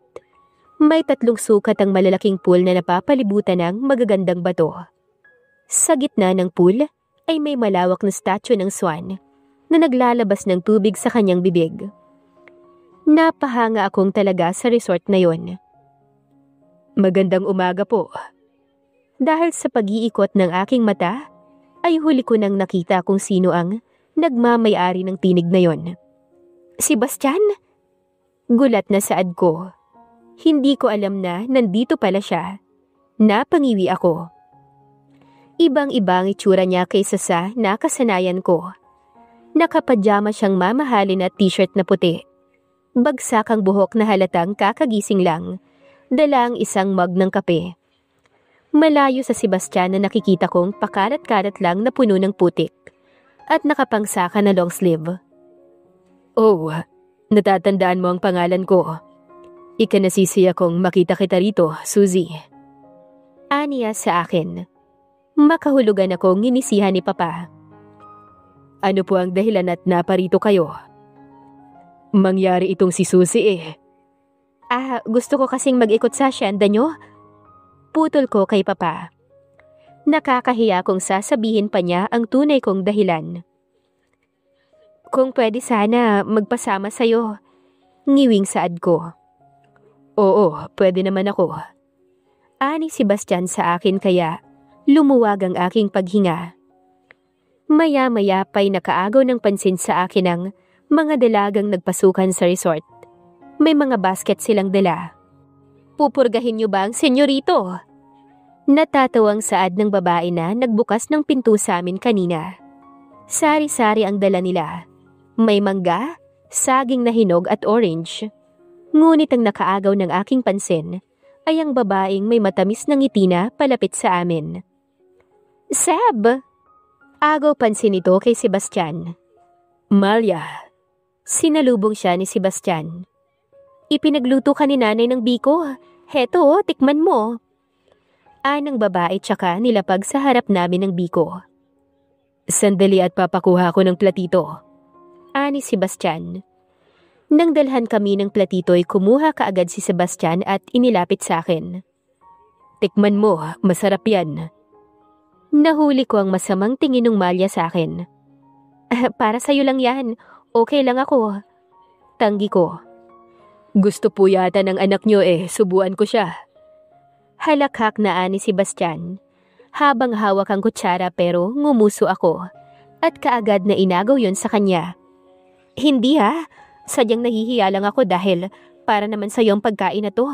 May 3 sukat ang malalaking pool na napapalibutan ng magagandang bato. Sa gitna ng pool ay may malawak na statue ng swan na naglalabas ng tubig sa kanyang bibig. Napahanga akong talaga sa resort na yon. Magandang umaga po. Dahil sa pag-iikot ng aking mata, ay huli ko nang nakita kung sino ang nagmamay-ari ng tinig na yon. Sebastian? Gulat na saad ko. Hindi ko alam na nandito pala siya. Napangiwi ako. Ibang-ibang itsura niya kaysa sa nakasanayan ko. Nakapadyama siyang mamahalin at t-shirt na puti. Bagsak ang buhok na halatang kakagising lang. Dala ang isang mug ng kape. Malayo sa Sebastian na nakikita kong pakarat-karat lang na puno ng putik. At nakapangsaka na long sleeve. Oh, natatandaan mo ang pangalan ko. Ikanasisiya kong makita kita rito, Suzy. Aniya sa akin. Makahulugan akong nginisihan ni Papa. Ano po ang dahilan at naparito kayo? Mangyari itong si Suzy eh. Gusto ko kasing mag-ikot sa asyenda nyo. Putol ko kay Papa. Nakakahiya kung sasabihin pa niya ang tunay kong dahilan. Kung pwede sana magpasama sa'yo. Ngiwing saad ko. Oo, pwede naman ako. Ani Sebastian sa akin kaya lumuwag ang aking paghinga. Maya-maya pa'y nakaagaw ng pansin sa akin ang mga dalagang nagpasukan sa resort. May mga basket silang dala. Pupurgahin niyo ba ang senyorito? Natatawang saad ng babae na nagbukas ng pinto sa amin kanina. Sari-sari ang dala nila. May mangga, saging na hinog at orange. Ngunit ang nakaagaw ng aking pansin ay ang babaeng may matamis na ngiti na palapit sa amin. Seb! Agaw pansin ito kay Sebastian. Malia. Sinalubong siya ni Sebastian. Ipinagluto ka ni nanay ng biko. Heto, tikman mo. Ng babae tsaka nilapag sa harap namin ng biko. Sandali at papakuha ko ng platito. Ni Sebastian. Nang dalhan kami ng platito ay kumuha kaagad si Sebastian at inilapit sa akin. Tikman mo, masarap yan. Nahuli ko ang masamang tingin ng Malia sa akin. Para sa'yo lang yan, okay lang ako. Tanggi ko. Gusto po yata ng anak nyo subuan ko siya. Halakhak na ani Sebastian. Habang hawak ang kutsara pero ngumuso ako. At kaagad na inagaw yon sa kanya. Hindi sadyang nahihiya lang ako dahil para naman sa iyong pagkain na to.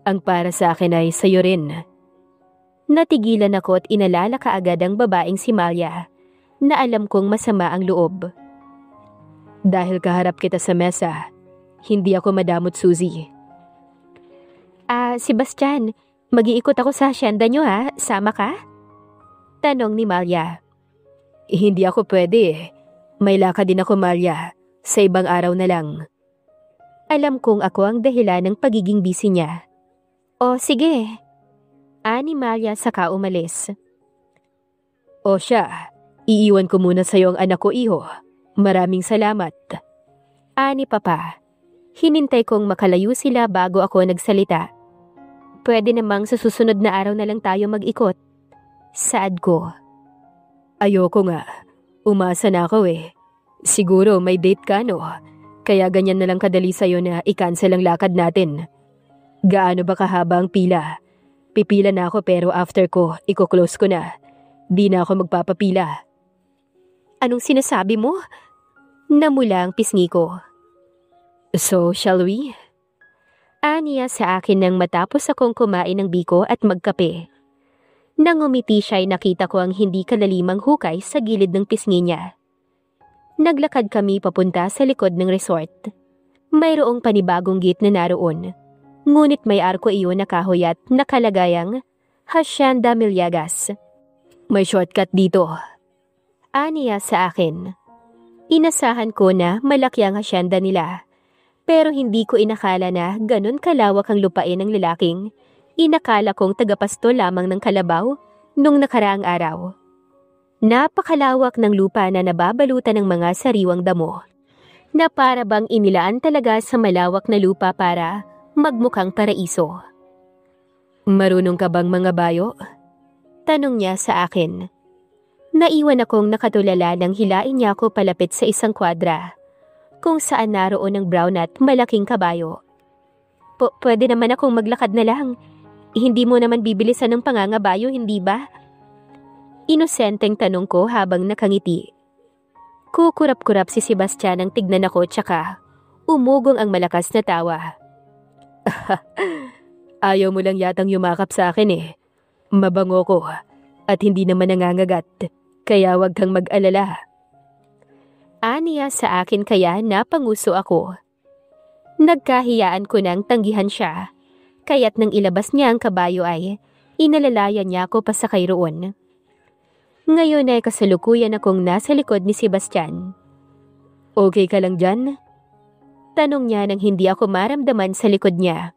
Ang para sa akin ay sa'yo rin. Natigilan ako at inalala kaagad ang babaeng si Malia na alam kong masama ang loob. Dahil kaharap kita sa mesa, hindi ako madamot, Suzy. Sebastian, mag-iikot ako sa asyenda nyo Sama ka? Tanong ni Malia. Hindi ako pwede May lakad din ako, Malia. Sa ibang araw na lang. Alam kong ako ang dahilan ng pagiging busy niya. O sige. Ani Malia saka umalis. O siya, iiwan ko muna sa'yo ang anak ko, iho. Maraming salamat. Ani Papa. Hinintay kong makalayo sila bago ako nagsalita. Pwede namang sa susunod na araw na lang tayo mag-ikot. Saad ko. Ayoko nga. Umasa na ako Siguro may date ka, no? Kaya ganyan na lang kadali sa'yo na i-cancel ang lakad natin. Gaano ba kahaba ang pila? Pipila na ako pero after ko, iko-close ko na. Di na ako magpapapila. Anong sinasabi mo? Namula ang pisngi ko. So, shall we? Aniya sa akin nang matapos akong kumain ng biko at magkape. Nang umiti siya ay nakita ko ang hindi kalalimang hukay sa gilid ng pisngi niya. Naglakad kami papunta sa likod ng resort. Mayroong panibagong gate na naroon. Ngunit may arko iyon na kahoy at nakalagayang Hacienda Milyagas. May shortcut dito. Aniya sa akin. Inasahan ko na malaki ang hasyenda nila. Pero hindi ko inakala na ganun kalawak ang lupain ng lalaking. Inakala kong tagapasto lamang ng kalabaw nung nakaraang araw. Napakalawak ng lupa na nababalutan ng mga sariwang damo. Na para bang inilaan talaga sa malawak na lupa para magmukhang paraiso. Marunong ka bang mga bayo? Tanong niya sa akin. Naiwan akong nakatulala nang hilain niya ako palapit sa isang kwadra, kung saan naroon ang brown at malaking kabayo. Pwede naman akong maglakad na lang. Hindi mo naman bibilisan ng pangangabayo, hindi ba? Inosenteng tanong ko habang nakangiti. Kukurap-kurap si Sebastian ang tignan ako tsaka umugong ang malakas na tawa. Ayaw mo lang yatang yumakap sa akin eh. Mabango ko at hindi naman nangangagat, kaya wag kang mag-alala. Aniya sa akin kaya napanguso ako. Nagkahiyaan ko nang tanggihan siya, kaya't nang ilabas niya ang kabayo ay inalalayan niya ako pasakay roon. Ngayon ay kasalukuyan akong nasa likod ni Sebastian. Okay ka lang dyan? Tanong niya nang hindi ako maramdaman sa likod niya.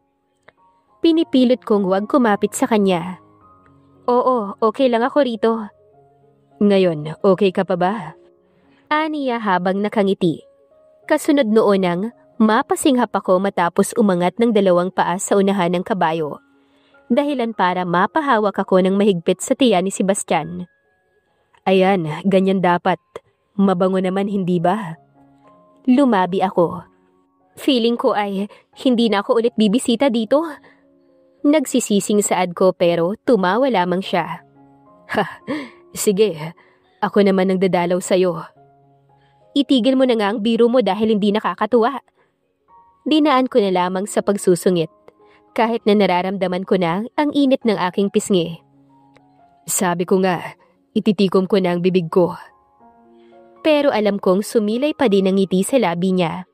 Pinipilot kong huwag kumapit sa kanya. Oo, okay lang ako rito. Ngayon, okay ka pa ba? Aniya habang nakangiti. Kasunod noon ang mapasinghap ako matapos umangat ng 2 paa sa unahan ng kabayo. Dahilan para mapahawak ako ng mahigpit sa tiyan ni Sebastian. Ayan, ganyan dapat. Mabango naman, hindi ba? Lumabi ako. Feeling ko ay hindi na ako ulit bibisita dito. Nagsisising saad ko pero tumawa lamang siya. Ha, sige. Ako naman ang dadalaw sa'yo. Itigil mo na nga ang biro mo dahil hindi nakakatuwa. Dinaan ko na lamang sa pagsusungit, kahit na nararamdaman ko na ang init ng aking pisngi. Sabi ko nga, ititikom ko na ang bibig ko. Pero alam kong sumilay pa din ang ngiti sa labi niya.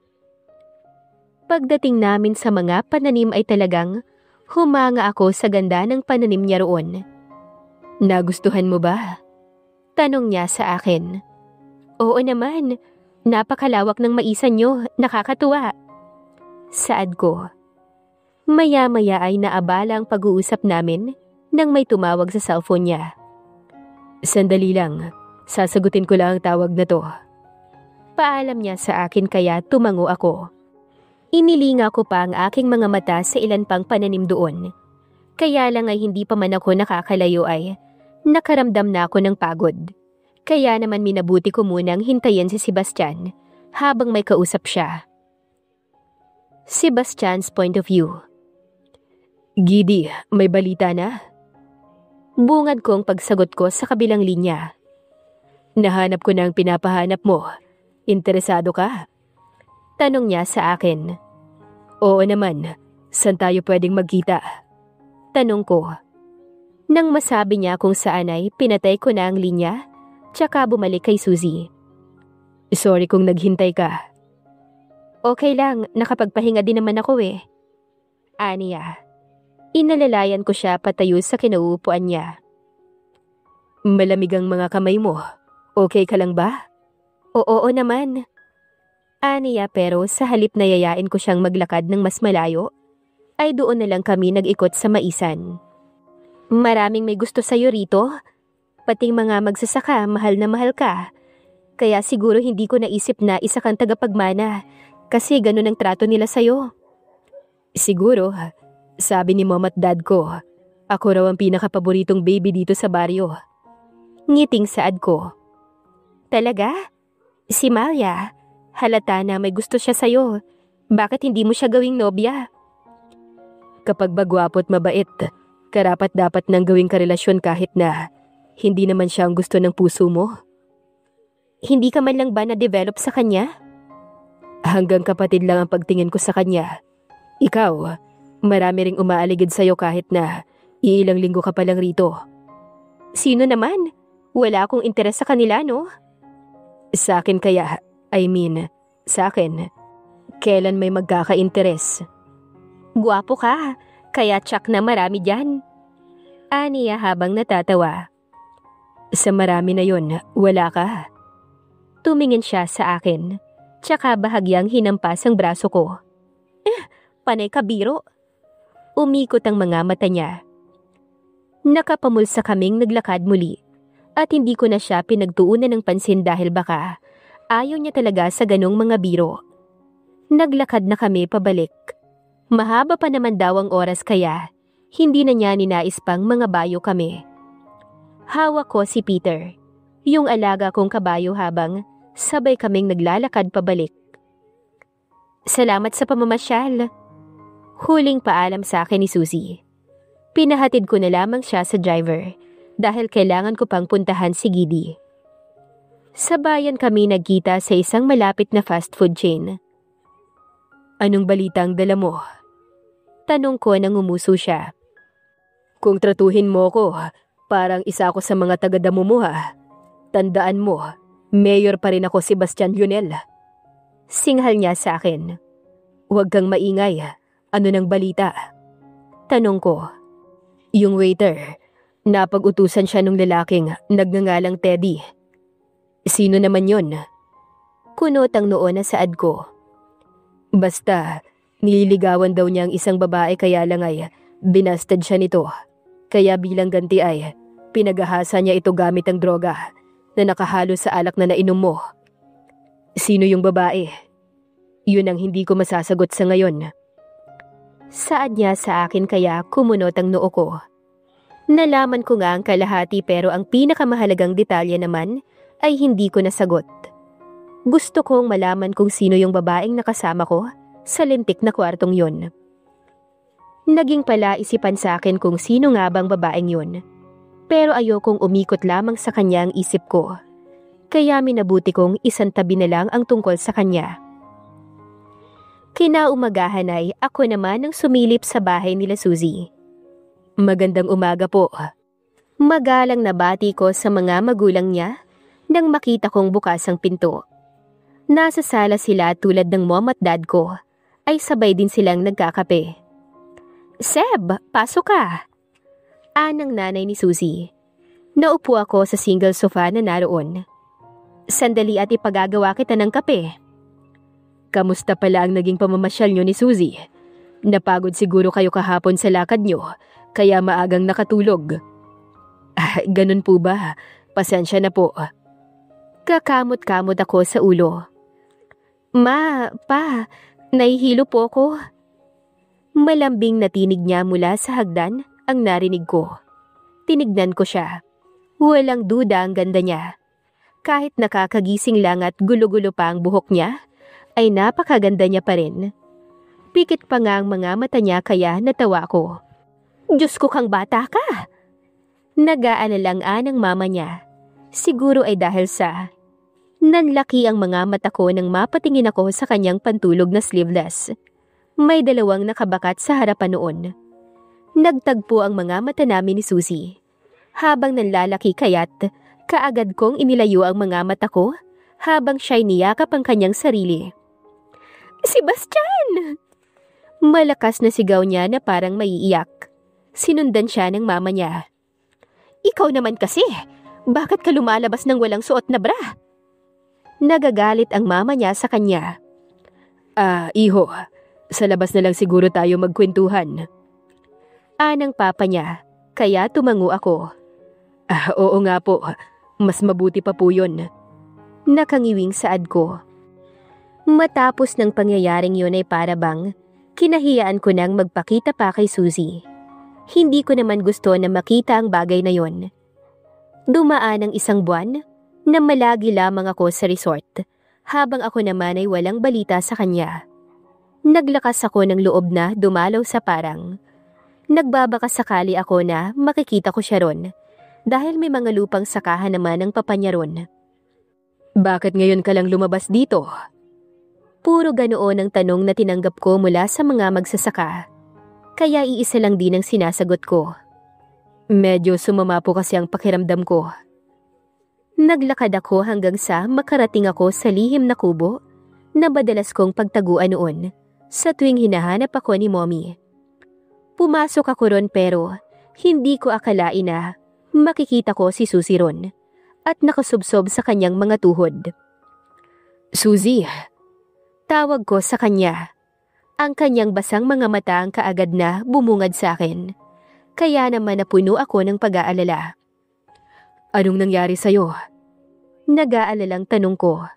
Pagdating namin sa mga pananim ay talagang humanga ako sa ganda ng pananim niya roon. Nagustuhan mo ba? Tanong niya sa akin. Oo naman, napakalawak ng maisan niyo, nakakatuwa. Saad ko. Maya-maya ay naabala ang pag-uusap namin nang may tumawag sa cellphone niya. Sandali lang, sasagutin ko lang ang tawag na to. Paalam niya sa akin kaya tumango ako. Inilinga ko pa ang aking mga mata sa ilan pang pananim doon. Kaya lang ay hindi pa man ako nakakalayo ay nakaramdam na ako ng pagod. Kaya naman minabuti ko munang hintayin si Sebastian habang may kausap siya. Sebastian's point of view. Gidi, may balita na? Bungad kong pagsagot ko sa kabilang linya. Nahanap ko na ang pinapahanap mo. Interesado ka? Tanong niya sa akin. Oo naman, saan tayo pwedeng magkita? Tanong ko. Nang masabi niya kung saan ay pinatay ko na ang linya, tsaka bumalik kay Suzy. Sorry kung naghintay ka. Okay lang, nakapagpahinga din naman ako eh. Aniya. Inalalayan ko siya patayo sa kinauupuan niya. Malamig ang mga kamay mo. Okay ka lang ba? Oo naman. Aniya pero sa halip na yayain ko siyang maglakad ng mas malayo, ay doon na lang kami nag-ikot sa maisan. Maraming may gusto sa'yo rito. Pating mga magsasaka, mahal na mahal ka. Kaya siguro hindi ko naisip na isa kang tagapagmana kasi ganun ang trato nila sa'yo. Siguro, sabi ni mom at dad ko, ako raw ang pinakapaboritong baby dito sa baryo. Ngiting saad ko. Talaga? Si Malia, halata na may gusto siya sa'yo. Bakit hindi mo siya gawing nobya? Kapag bagwapo at mabait, karapat dapat nang gawing karelasyon kahit na hindi naman siya ang gusto ng puso mo. Hindi ka man lang ba na-develop sa kanya? Hanggang kapatid lang ang pagtingin ko sa kanya. Ikaw, marami ring umaaligid sa'yo kahit na iilang linggo ka pa lang rito. Sino naman? Wala akong interes sa kanila, no? Sa akin kaya, sa akin, kailan may magkaka-interes? Guwapo ka, kaya tsak na marami dyan. Aniya habang natatawa. Sa marami na yon, wala ka. Tumingin siya sa akin, tsaka bahagyang hinampas ang braso ko. Panay ka biro. Umikot ang mga mata niya. Nakapamulsa kaming naglakad muli at hindi ko na siya pinagtuunan ng pansin dahil baka ayaw niya talaga sa ganong mga biro. Naglakad na kami pabalik. Mahaba pa naman daw ang oras kaya hindi na niya ninais pang mga bayo kami. Hawak ko si Peter, yung alaga kong kabayo habang sabay kaming naglalakad pabalik. Salamat sa pamamasyal. Huling paalam sa akin ni Susie. Pinahatid ko na lamang siya sa driver dahil kailangan ko pang puntahan si Gidi. Sa bayan kami nagkita sa isang malapit na fast food chain. Anong balita ang dala mo? Tanong ko nang umuso siya. Kung tratuhin mo ko, parang isa ako sa mga taga-damo mo ha. Tandaan mo, mayor pa rin ako, Sebastian Lionel. Singhal niya sa akin. Huwag kang maingay. Ano nang balita? Tanong ko. Yung waiter, napag-utusan siya nung lalaking nagngangalang Teddy. Sino naman yon? Kunot ang noo na saad ko. Basta, nililigawan daw niya ang isang babae kaya lang ay binasted siya nito. Kaya bilang ganti ay pinagahasa niya ito gamit ang droga na nakahalo sa alak na nainom mo. Sino yung babae? Yun ang hindi ko masasagot sa ngayon. Saad niya sa akin kaya kumunot ang noo ko. Nalaman ko nga ang kalahati pero ang pinakamahalagang detalye naman ay hindi ko nasagot. Gusto kong malaman kung sino yung babaeng nakasama ko sa lintik na kwartong yun. Naging palaisipan sa akin kung sino nga bang babaeng yun. Pero ayokong umikot lamang sa kanya ang isip ko. Kaya minabuti kong isantabi na lang ang tungkol sa kanya. Kinaumagahan ay ako naman ang sumilip sa bahay nila Susie. Magandang umaga po. Magalang na bati ko sa mga magulang niya nang makita kong bukas ang pinto. Nasa sala sila tulad ng mom at dad ko ay sabay din silang nagkakape. Seb, pasok ka! Anang nanay ni Susie. Naupo ako sa single sofa na naroon. Sandali at ipagagawa kita ng kape. Kamusta pala ang naging pamamasyal niyo ni Susie? Napagod siguro kayo kahapon sa lakad niyo, kaya maagang nakatulog. Ganun po ba? Pasensya na po. Kakamot-kamot ako sa ulo. Ma, pa, nahihilo po ako. Malambing na tinig niya mula sa hagdan ang narinig ko. Tinignan ko siya. Walang duda ang ganda niya. Kahit nakakagising lang at gulo-gulo pa ang buhok niya, ay napakaganda niya pa rin. Pikit pa nga ang mga mata niya kaya natawa ko. Diyos ko kang bata ka! Nag-aalalang-an ang mama niya. Siguro ay dahil sa nanlaki ang mga mata ko nang mapatingin ako sa kanyang pantulog na sleeveless. May dalawang nakabakat sa harapan noon. Nagtagpo ang mga mata namin ni Susie. Habang nanlalaki kaya't kaagad kong inilayo ang mga mata ko habang siya'y niyakap ang kanyang sarili. Sebastian! Malakas na sigaw niya na parang maiiyak. Sinundan siya ng mama niya. Ikaw naman kasi, bakit ka lumalabas ng walang suot na bra? Nagagalit ang mama niya sa kanya. Iho, sa labas na lang siguro tayo magkwentuhan. Anang papa niya, kaya tumango ako. Oo nga po, mas mabuti pa po yun. Nakangiwing saad ko. Matapos ng pangyayaring yun ay para bang kinahiyaan ko nang magpakita pa kay Susie. Hindi ko naman gusto na makita ang bagay na yon. Dumaan ang isang buwan na malagi lamang ako sa resort habang ako naman ay walang balita sa kanya. Naglakas ako ng loob na dumalaw sa parang. Nagbabaka sakali ako na makikita ko siya ron dahil may mga lupang sakahan naman ang papa niya ron. Bakit ngayon ka lang lumabas dito? Puro ganoon ang tanong na tinanggap ko mula sa mga magsasaka. Kaya iisa lang din ang sinasagot ko. Medyo sumama po kasi ang pakiramdam ko. Naglakad ako hanggang sa makarating ako sa lihim na kubo na madalas kong pagtaguan noon sa tuwing hinahanap ako ni Mommy. Pumasok ako ron pero hindi ko akalain na makikita ko si Suzy ron at nakasubsob sa kanyang mga tuhod. Suzy, Tawag ko sa kanya. Ang kanyang basang mga mata ang kaagad na bumungad sa akin. Kaya naman napuno ako ng pag-aalala. anong nangyari sa'yo? Nag-aalalang tanong ko.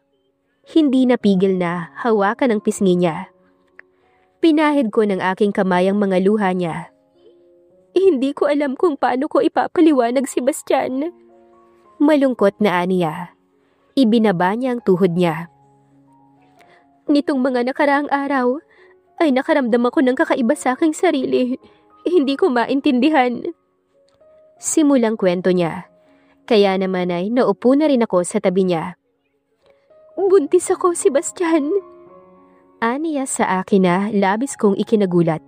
Hindi napigil na hawakan ang pisngi niya. Pinahid ko ng aking kamay ang mga luha niya. Hindi ko alam kung paano ko ipapaliwanag si Bastian. Malungkot na aniya. Ibinaba niya ang tuhod niya. Nitong mga nakaraang araw, ay nakaramdam ako ng kakaiba sa aking sarili. Hindi ko maintindihan. Simulang kwento niya. Kaya naman ay naupo na rin ako sa tabi niya. Buntis ako, Sebastian. Aniya sa akin na labis kong ikinagulat.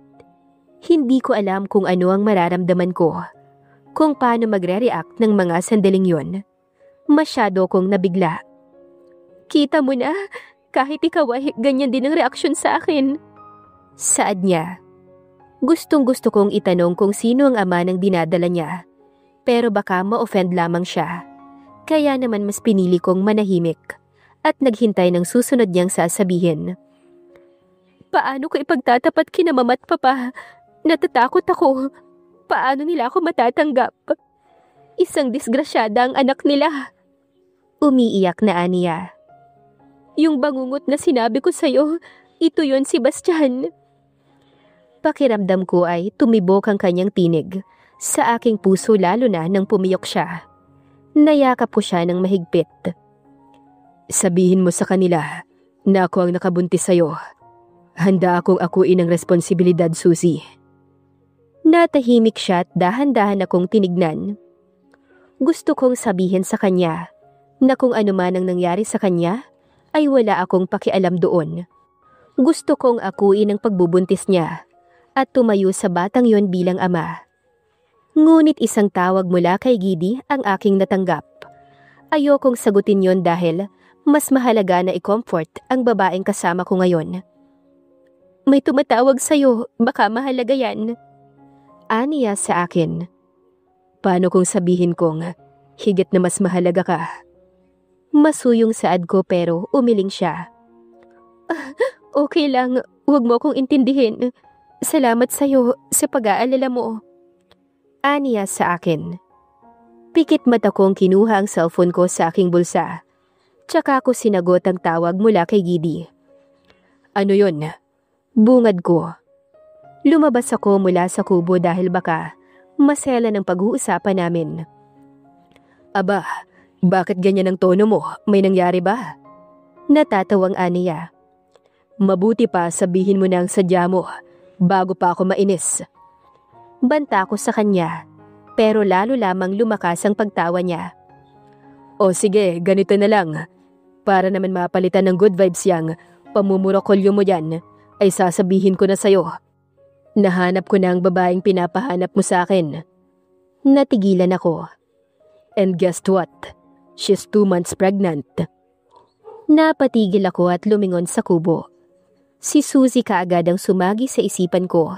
Hindi ko alam kung ano ang mararamdaman ko. Kung paano magre-react ng mga sandaling yon. Masyado kong nabigla. Kita mo na, kahit ikaw ay ganyan din ang reaksyon sa akin. Saad niya. Gustong-gusto kong itanong kung sino ang ama ng dinadala niya. Pero baka ma-offend lamang siya. Kaya naman mas pinili kong manahimik at naghintay ng susunod niyang sasabihin. Paano ko ipagtatapat kina mama at papa? Natatakot ako. Paano nila ako matatanggap? Isang disgrasyada ang anak nila. Umiiyak na aniya. Yung bangungot na sinabi ko sa'yo, ito yon si Bastian. Pakiramdam ko ay tumibok ang kanyang tinig. Sa aking puso lalo na nang pumiyok siya. Nayakap ko siya ng mahigpit. Sabihin mo sa kanila na ako ang nakabuntis sa'yo. Handa akong akuin ang responsibilidad, Suzy. Natahimik siya at dahan-dahan akong tinignan. Gusto kong sabihin sa kanya na kung ano man ang nangyari sa kanya ay wala akong pakialam doon. Gusto kong akuin ang pagbubuntis niya at tumayo sa batang yon bilang ama. Ngunit isang tawag mula kay Gidi ang aking natanggap. Ayokong sagutin yon dahil mas mahalaga na i-comfort ang babaeng kasama ko ngayon. May tumatawag sa'yo, baka mahalaga yan. Aniya sa akin. Paano kung sabihin kong higit na mas mahalaga ka? Masuyong saad ko pero umiling siya. Okay lang, huwag mo akong intindihin. Salamat sa'yo sa pag-aalala mo. Aniya sa akin. Pikit mata kong kinuha ang cellphone ko sa aking bulsa. Tsaka ko sinagot ang tawag mula kay Gidi. Ano yon? Bungad ko. Lumabas ako mula sa kubo dahil baka masela ng pag-uusapan namin. Aba, bakit ganyan ang tono mo? May nangyari ba? Natatawang Aniya. Mabuti pa sabihin mo na ang sadya mo bago pa ako mainis. Banta ko sa kanya, pero lalo lamang lumakas ang pagtawa niya. O sige, ganito na lang. Para naman mapalitan ng good vibes yang pamumurokolyo mo yan, ay sasabihin ko na sa'yo. Nahanap ko na ang babaeng pinapahanap mo sa akin. Natigilan ako. And guess what? She's 2 months pregnant. Napatigil ako at lumingon sa kubo. Si Suzy kaagad ang sumagi sa isipan ko.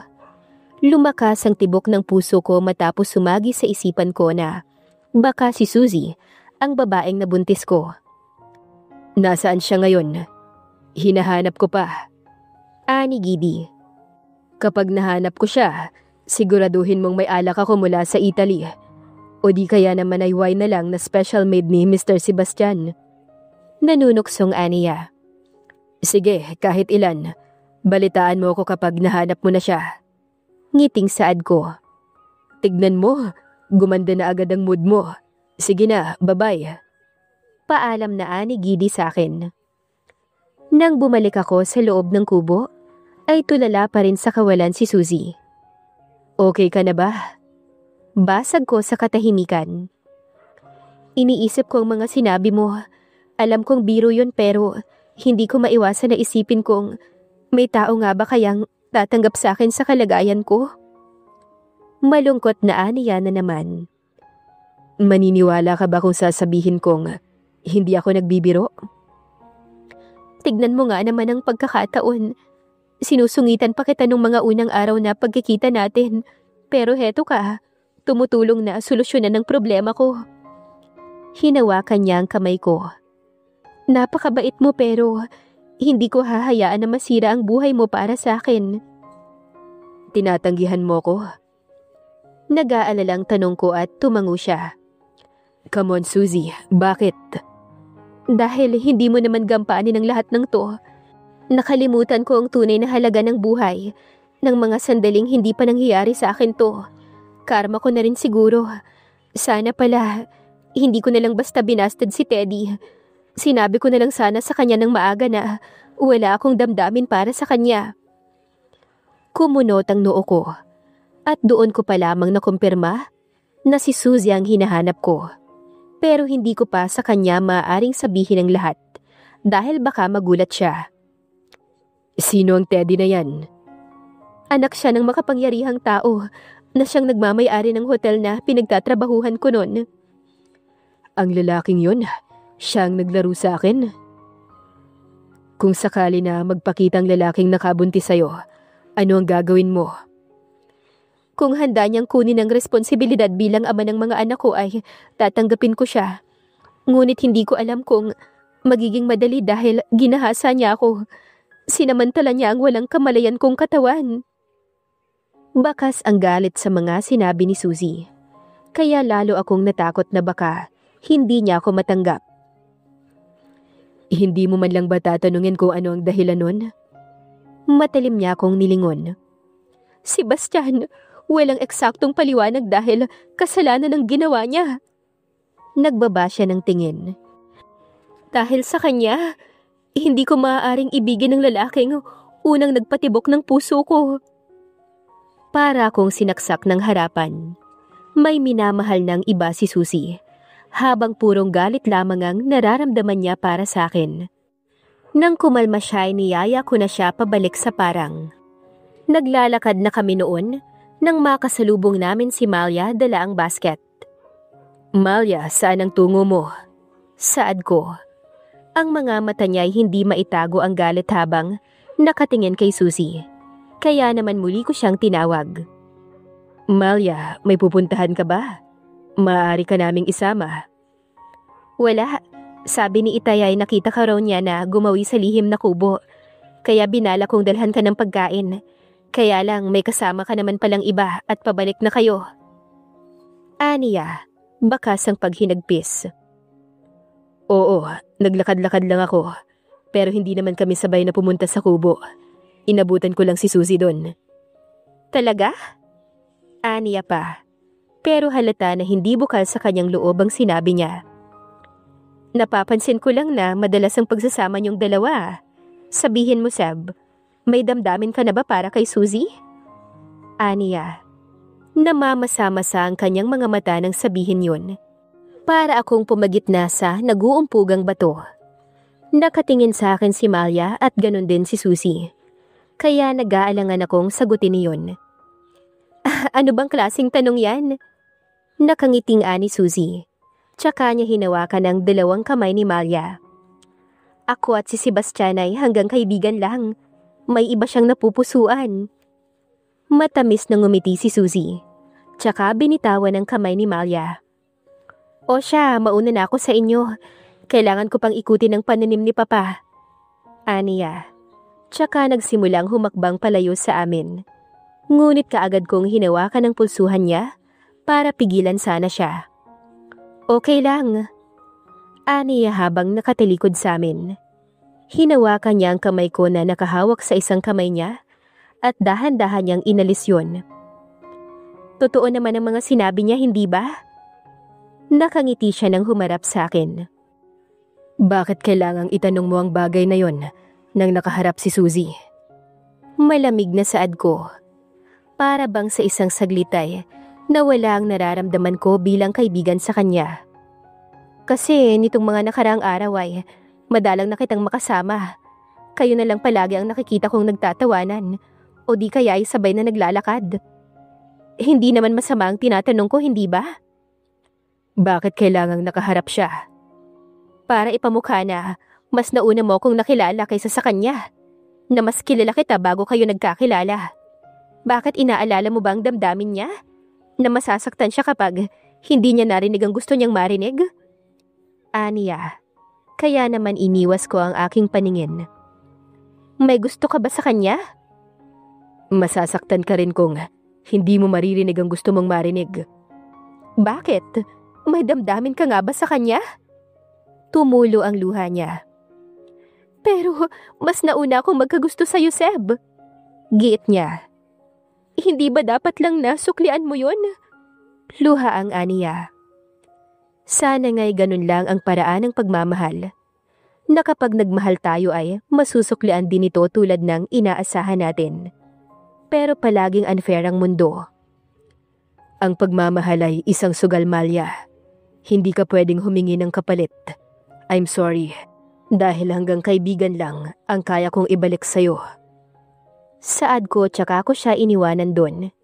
Lumakas ang tibok ng puso ko matapos sumagi sa isipan ko na baka si Suzy ang babaeng nabuntis ko. Nasaan siya ngayon? Hinahanap ko pa. Ani Gidi. Kapag nahanap ko siya, siguraduhin mong may alak ako mula sa Italy. O di kaya naman ay wine na lang na special made ni Mr. Sebastian. Nanunuksong Aniya. Sige, kahit ilan. Balitaan mo ako kapag nahanap mo na siya. Ngiting saad ko. Tignan mo, gumanda na agad ang mood mo. Sige na, bye-bye. Paalam na Ani Gidi sa akin. Nang bumalik ako sa loob ng kubo, ay tulala pa rin sa kawalan si Suzy. Okay ka na ba? Basag ko sa katahimikan. Iniisip ko ang mga sinabi mo. Alam kong biro yun pero hindi ko maiwasan na isipin kong may tao nga ba kayang tatanggap sa akin sa kalagayan ko? Malungkot na Aniya na naman. Maniniwala ka ba kung sasabihin kong hindi ako nagbibiro? Tignan mo nga naman ang pagkakataon. Sinusungitan pa kita nung mga unang araw na pagkikita natin. Pero heto ka, tumutulong na solusyonan ng problema ko. Hinawakan niya ang kamay ko. Napakabait mo pero hindi ko hahayaan na masira ang buhay mo para sa akin. Tinatanggihan mo ko? Nag-aalalang tanong ko at tumango siya. Come on, Suzy, bakit? Dahil hindi mo naman gampanin ang lahat ng to. Nakalimutan ko ang tunay na halaga ng buhay. Ng mga sandaling hindi pa nangyayari sa akin to. Karma ko na rin siguro. Sana pala, hindi ko na lang basta binastad si Teddy. Sinabi ko na lang sana sa kanya ng maaga na wala akong damdamin para sa kanya. Kumunot ang noo ko. At doon ko pa lamang nakumpirma na si Suzy ang hinahanap ko. Pero hindi ko pa sa kanya maaaring sabihin ang lahat dahil baka magulat siya. Sino ang Teddy na yan? Anak siya ng makapangyarihang tao na siyang nagmamay-ari ng hotel na pinagtatrabahuhan ko noon. Ang lalaking yun, siyang naglaro sa akin. Kung sakali na magpakita ang lalaking nakabuntis sa'yo, ano ang gagawin mo? Kung handa niyang kunin ang responsibilidad bilang ama ng mga anak ko ay tatanggapin ko siya. Ngunit hindi ko alam kung magiging madali dahil ginahasa niya ako. Sinamantala niya ang walang kamalayan kong katawan. Bakas ang galit sa mga sinabi ni Suzy. Kaya lalo akong natakot na baka hindi niya ako matanggap. Hindi mo man lang ba tatanungin kung ano ang dahilan nun? Matalim niya akong nilingon. Sebastian, walang eksaktong paliwanag dahil kasalanan ang ginawa niya. Nagbaba siya ng tingin. Dahil sa kanya, hindi ko maaaring ibigin ng lalaking unang nagpatibok ng puso ko. Para akong sinaksak ng harapan. May minamahal ng iba si Suzy, habang purong galit lamang ang nararamdaman niya para sa akin. Nang kumalma siya ay niyaya ko na siya pabalik sa parang. Naglalakad na kami noon nang makasalubong namin si Malia dala ang basket. Malia, saan ang tungo mo? Saad ko. Ang mga mata niya ay hindi maitago ang galit habang nakatingin kay Suzy. Kaya naman muli ko siyang tinawag. Malia, may pupuntahan ka ba? Maaari ka naming isama. Wala. Sabi ni Itay ay nakita ka raw niya na gumawi sa lihim na kubo. Kaya binala kong dalhan ka ng pagkain. Kaya lang may kasama ka naman palang iba at pabalik na kayo. Aniya, bakas ang paghinagpis. Oo, naglakad-lakad lang ako. Pero hindi naman kami sabay na pumunta sa kubo. Inabutan ko lang si Suzy doon. Talaga? Aniya pa. Pero halata na hindi bukal sa kanyang loob ang sinabi niya. Napapansin ko lang na madalas ang pagsasama niyong dalawa. Sabihin mo, Seb, may damdamin ka na ba para kay Suzy? Aniya. Namamasa-masa ang kanyang mga mata nang sabihin yun. Para akong pumagitna sa nag-uumpugang bato. Nakatingin sa akin si Malia at ganun din si Suzy. Kaya nag-aalangan akong sagutin niyon. Ano bang klaseng tanong yan? Nakangiting ani Suzy. Tsaka niya hinawakan ang dalawang kamay ni Malia. Ako at si Sebastian ay hanggang kaibigan lang. May iba siyang napupusuan. Matamis na ngumiti si Suzy. Tsaka binitawan ang kamay ni Malia. O siya, mauna na ako sa inyo. Kailangan ko pang ikutin ang pananim ni Papa. Aniya. Tsaka nagsimulang humakbang palayo sa amin. Ngunit kaagad kong hinawakan ang pulsuhan niya para pigilan sana siya. Okay lang. Aniya habang nakatalikod sa amin. Hinawakan niya ang kamay ko na nakahawak sa isang kamay niya at dahan-dahan niyang inalis yun. Totoo naman ang mga sinabi niya, hindi ba? Nakangiti siya nang humarap sa akin. Bakit kailangang itanong mo ang bagay na yon nang nakaharap si Suzy? Malamig na saad ko. Para bang sa isang saglit ay nawala ang nararamdaman ko bilang kaibigan sa kanya. Kasi nitong mga nakaraang araw ay madalang na kitang makasama. Kayo na lang palagi ang nakikita kong nagtatawanan o di kaya ay sabay na naglalakad. Hindi naman masama ang tinatanong ko, hindi ba? Bakit kailangang nakaharap siya? Para ipamukha na mas nauna mo kong nakilala kaysa sa kanya. na mas kilala kita bago kayo nagkakilala. Bakit inaalala mo ba ang damdamin niya? Na masasaktan siya kapag hindi niya narinig ang gusto niyang marinig? Aniya, kaya naman iniwas ko ang aking paningin. May gusto ka ba sa kanya? Masasaktan ka rin kung hindi mo maririnig ang gusto mong marinig. Bakit? May damdamin ka nga ba sa kanya? Tumulo ang luha niya. Pero mas nauna akong magkagusto sa'yo, Seb. Giit niya. Hindi ba dapat lang nasuklian mo yun? Luha ang Aniya. Sana nga'y ganun lang ang paraan ng pagmamahal. Na kapag nagmahal tayo ay masusuklian din ito tulad ng inaasahan natin. Pero palaging unfair ang mundo. Ang pagmamahal ay isang sugal, Malya. Hindi ka pwedeng humingi ng kapalit. I'm sorry. Dahil hanggang kaibigan lang ang kaya kong ibalik sa'yo. Saad ko tsaka ko siya iniwanan doon.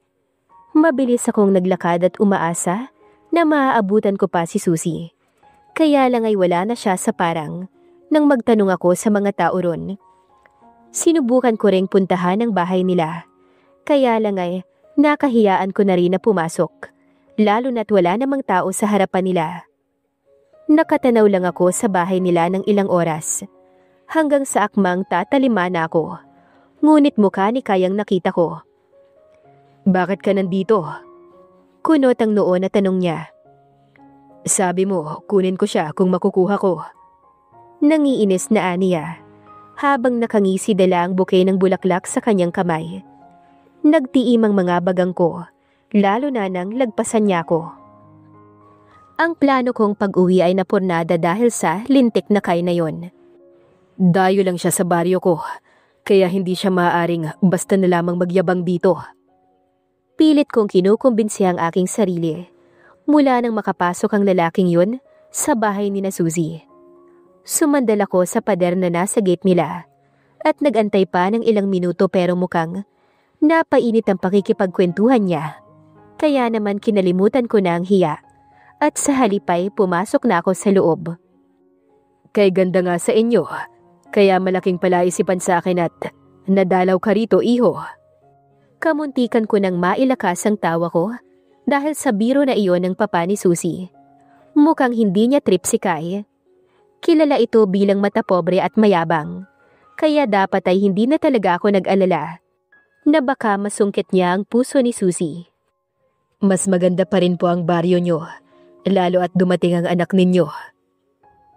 Mabilis akong naglakad at umaasa na maaabutan ko pa si Susie. Kaya lang ay wala na siya sa parang nang magtanong ako sa mga tao ron. Sinubukan ko ring puntahan ang bahay nila. Kaya lang ay nakahiyaan ko na rin na pumasok. Lalo na't wala namang tao sa harapan nila. Nakatanaw lang ako sa bahay nila ng ilang oras. Hanggang sa akmang tatalima na ako. Ngunit mukha ni Kayang nakita ko. Bakit ka nandito? Kunot ang noo na tanong niya. Sabi mo, kunin ko siya kung makukuha ko. Nangiinis na Aniya. Habang nakangisi dala ang bouquet ng bulaklak sa kanyang kamay. Nagtiim ang mga bagang ko. Lalo na nang lagpasan niya ako. Ang plano kong pag-uwi ay napurnada dahil sa lintik na kay na yon. Dayo lang siya sa baryo ko, kaya hindi siya maaaring basta na lamang magyabang dito. Pilit kong kinukumbinsi ang aking sarili. Mula nang makapasok ang lalaking yun sa bahay ni na Susie. Sumandal ako sa pader na nasa gate nila at nagantay pa ng ilang minuto pero mukhang napainit ang pakikipagkwentuhan niya. Kaya naman kinalimutan ko na ang hiya. At sa halipay pumasok na ako sa loob. Kay ganda nga sa inyo, kaya malaking palaisipan sa akin at nadalaw ka rito, iho. Kamuntikan ko nang mailakas ang tawa ko dahil sa biro na iyon ng papa ni Susie. Mukhang hindi niya trip si Kai. Kilala ito bilang matapobre at mayabang. Kaya dapat ay hindi na talaga ako nag-alala na baka masungkit niya ang puso ni Susie. Mas maganda pa rin po ang baryo nyo. Lalo at dumating ang anak ninyo.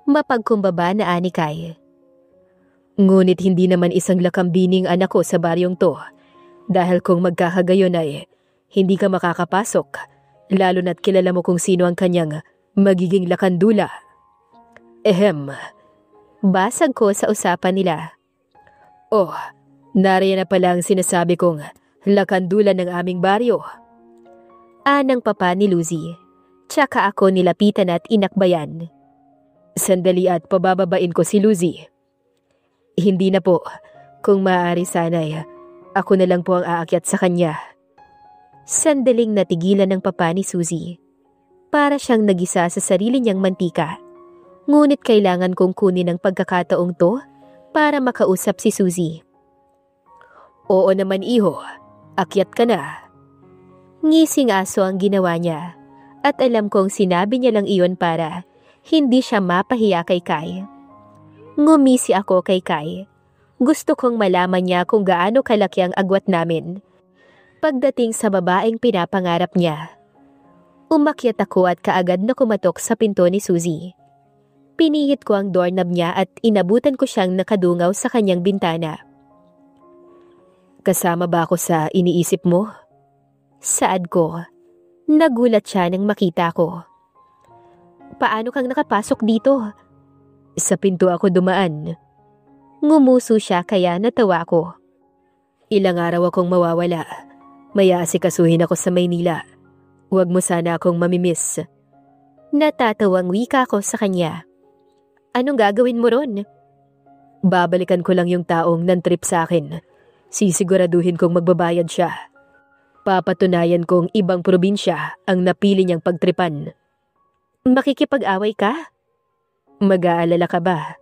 Mapagkumbaba na ani Kai. Ngunit hindi naman isang lakambining anak ko sa baryong to. Dahil kung magkakagayon ay hindi ka makakapasok. Lalo na't kilala mo kung sino ang kanyang magiging lakandula. Ehem. Basag ko sa usapan nila. Oh, nariyan na pala ang sinasabi kong lakandula ng aming baryo. Anang papa ni Lucy. Tsaka ako nilapitan at inakbayan. Sandali at pabababain ko si Lucy. Hindi na po. Kung maaari sana'y ako na lang po ang aakyat sa kanya. Sandaling natigilan ng papa ni Susie. Para siyang nagisa sa sarili niyang mantika. Ngunit kailangan kong kunin ang pagkakataong to para makausap si Susie. Oo naman iho. Akyat ka na. Ngising aso ang ginawa niya. At alam kong sinabi niya lang iyon para hindi siya mapahiya kay Kai. Ngumisi ako kay Kai. Gusto kong malaman niya kung gaano kalaki ang agwat namin. Pagdating sa babaeng pinapangarap niya. Umakyat ako at kaagad na kumatok sa pinto ni Susie. Pinihit ko ang doorknob niya at inabutan ko siyang nakadungaw sa kanyang bintana. Kasama ba ako sa iniisip mo? Saad ko. Nagulat siya nang makita ko. Paano kang nakapasok dito? Sa pinto ako dumaan. Ngumuso siya kaya natawa ko. Ilang araw akong mawawala. May aasikasuhin ako sa Maynila. Huwag mo sana akong mamimiss. Natatawang wika ko sa kanya. Anong gagawin mo ron? Babalikan ko lang yung taong nantrip sa akin. Sisiguraduhin kong magbabayad siya. Papatunayan kong ibang probinsya ang napili niyang pagtripan. Makikipag-away ka? Mag-aalala ka ba?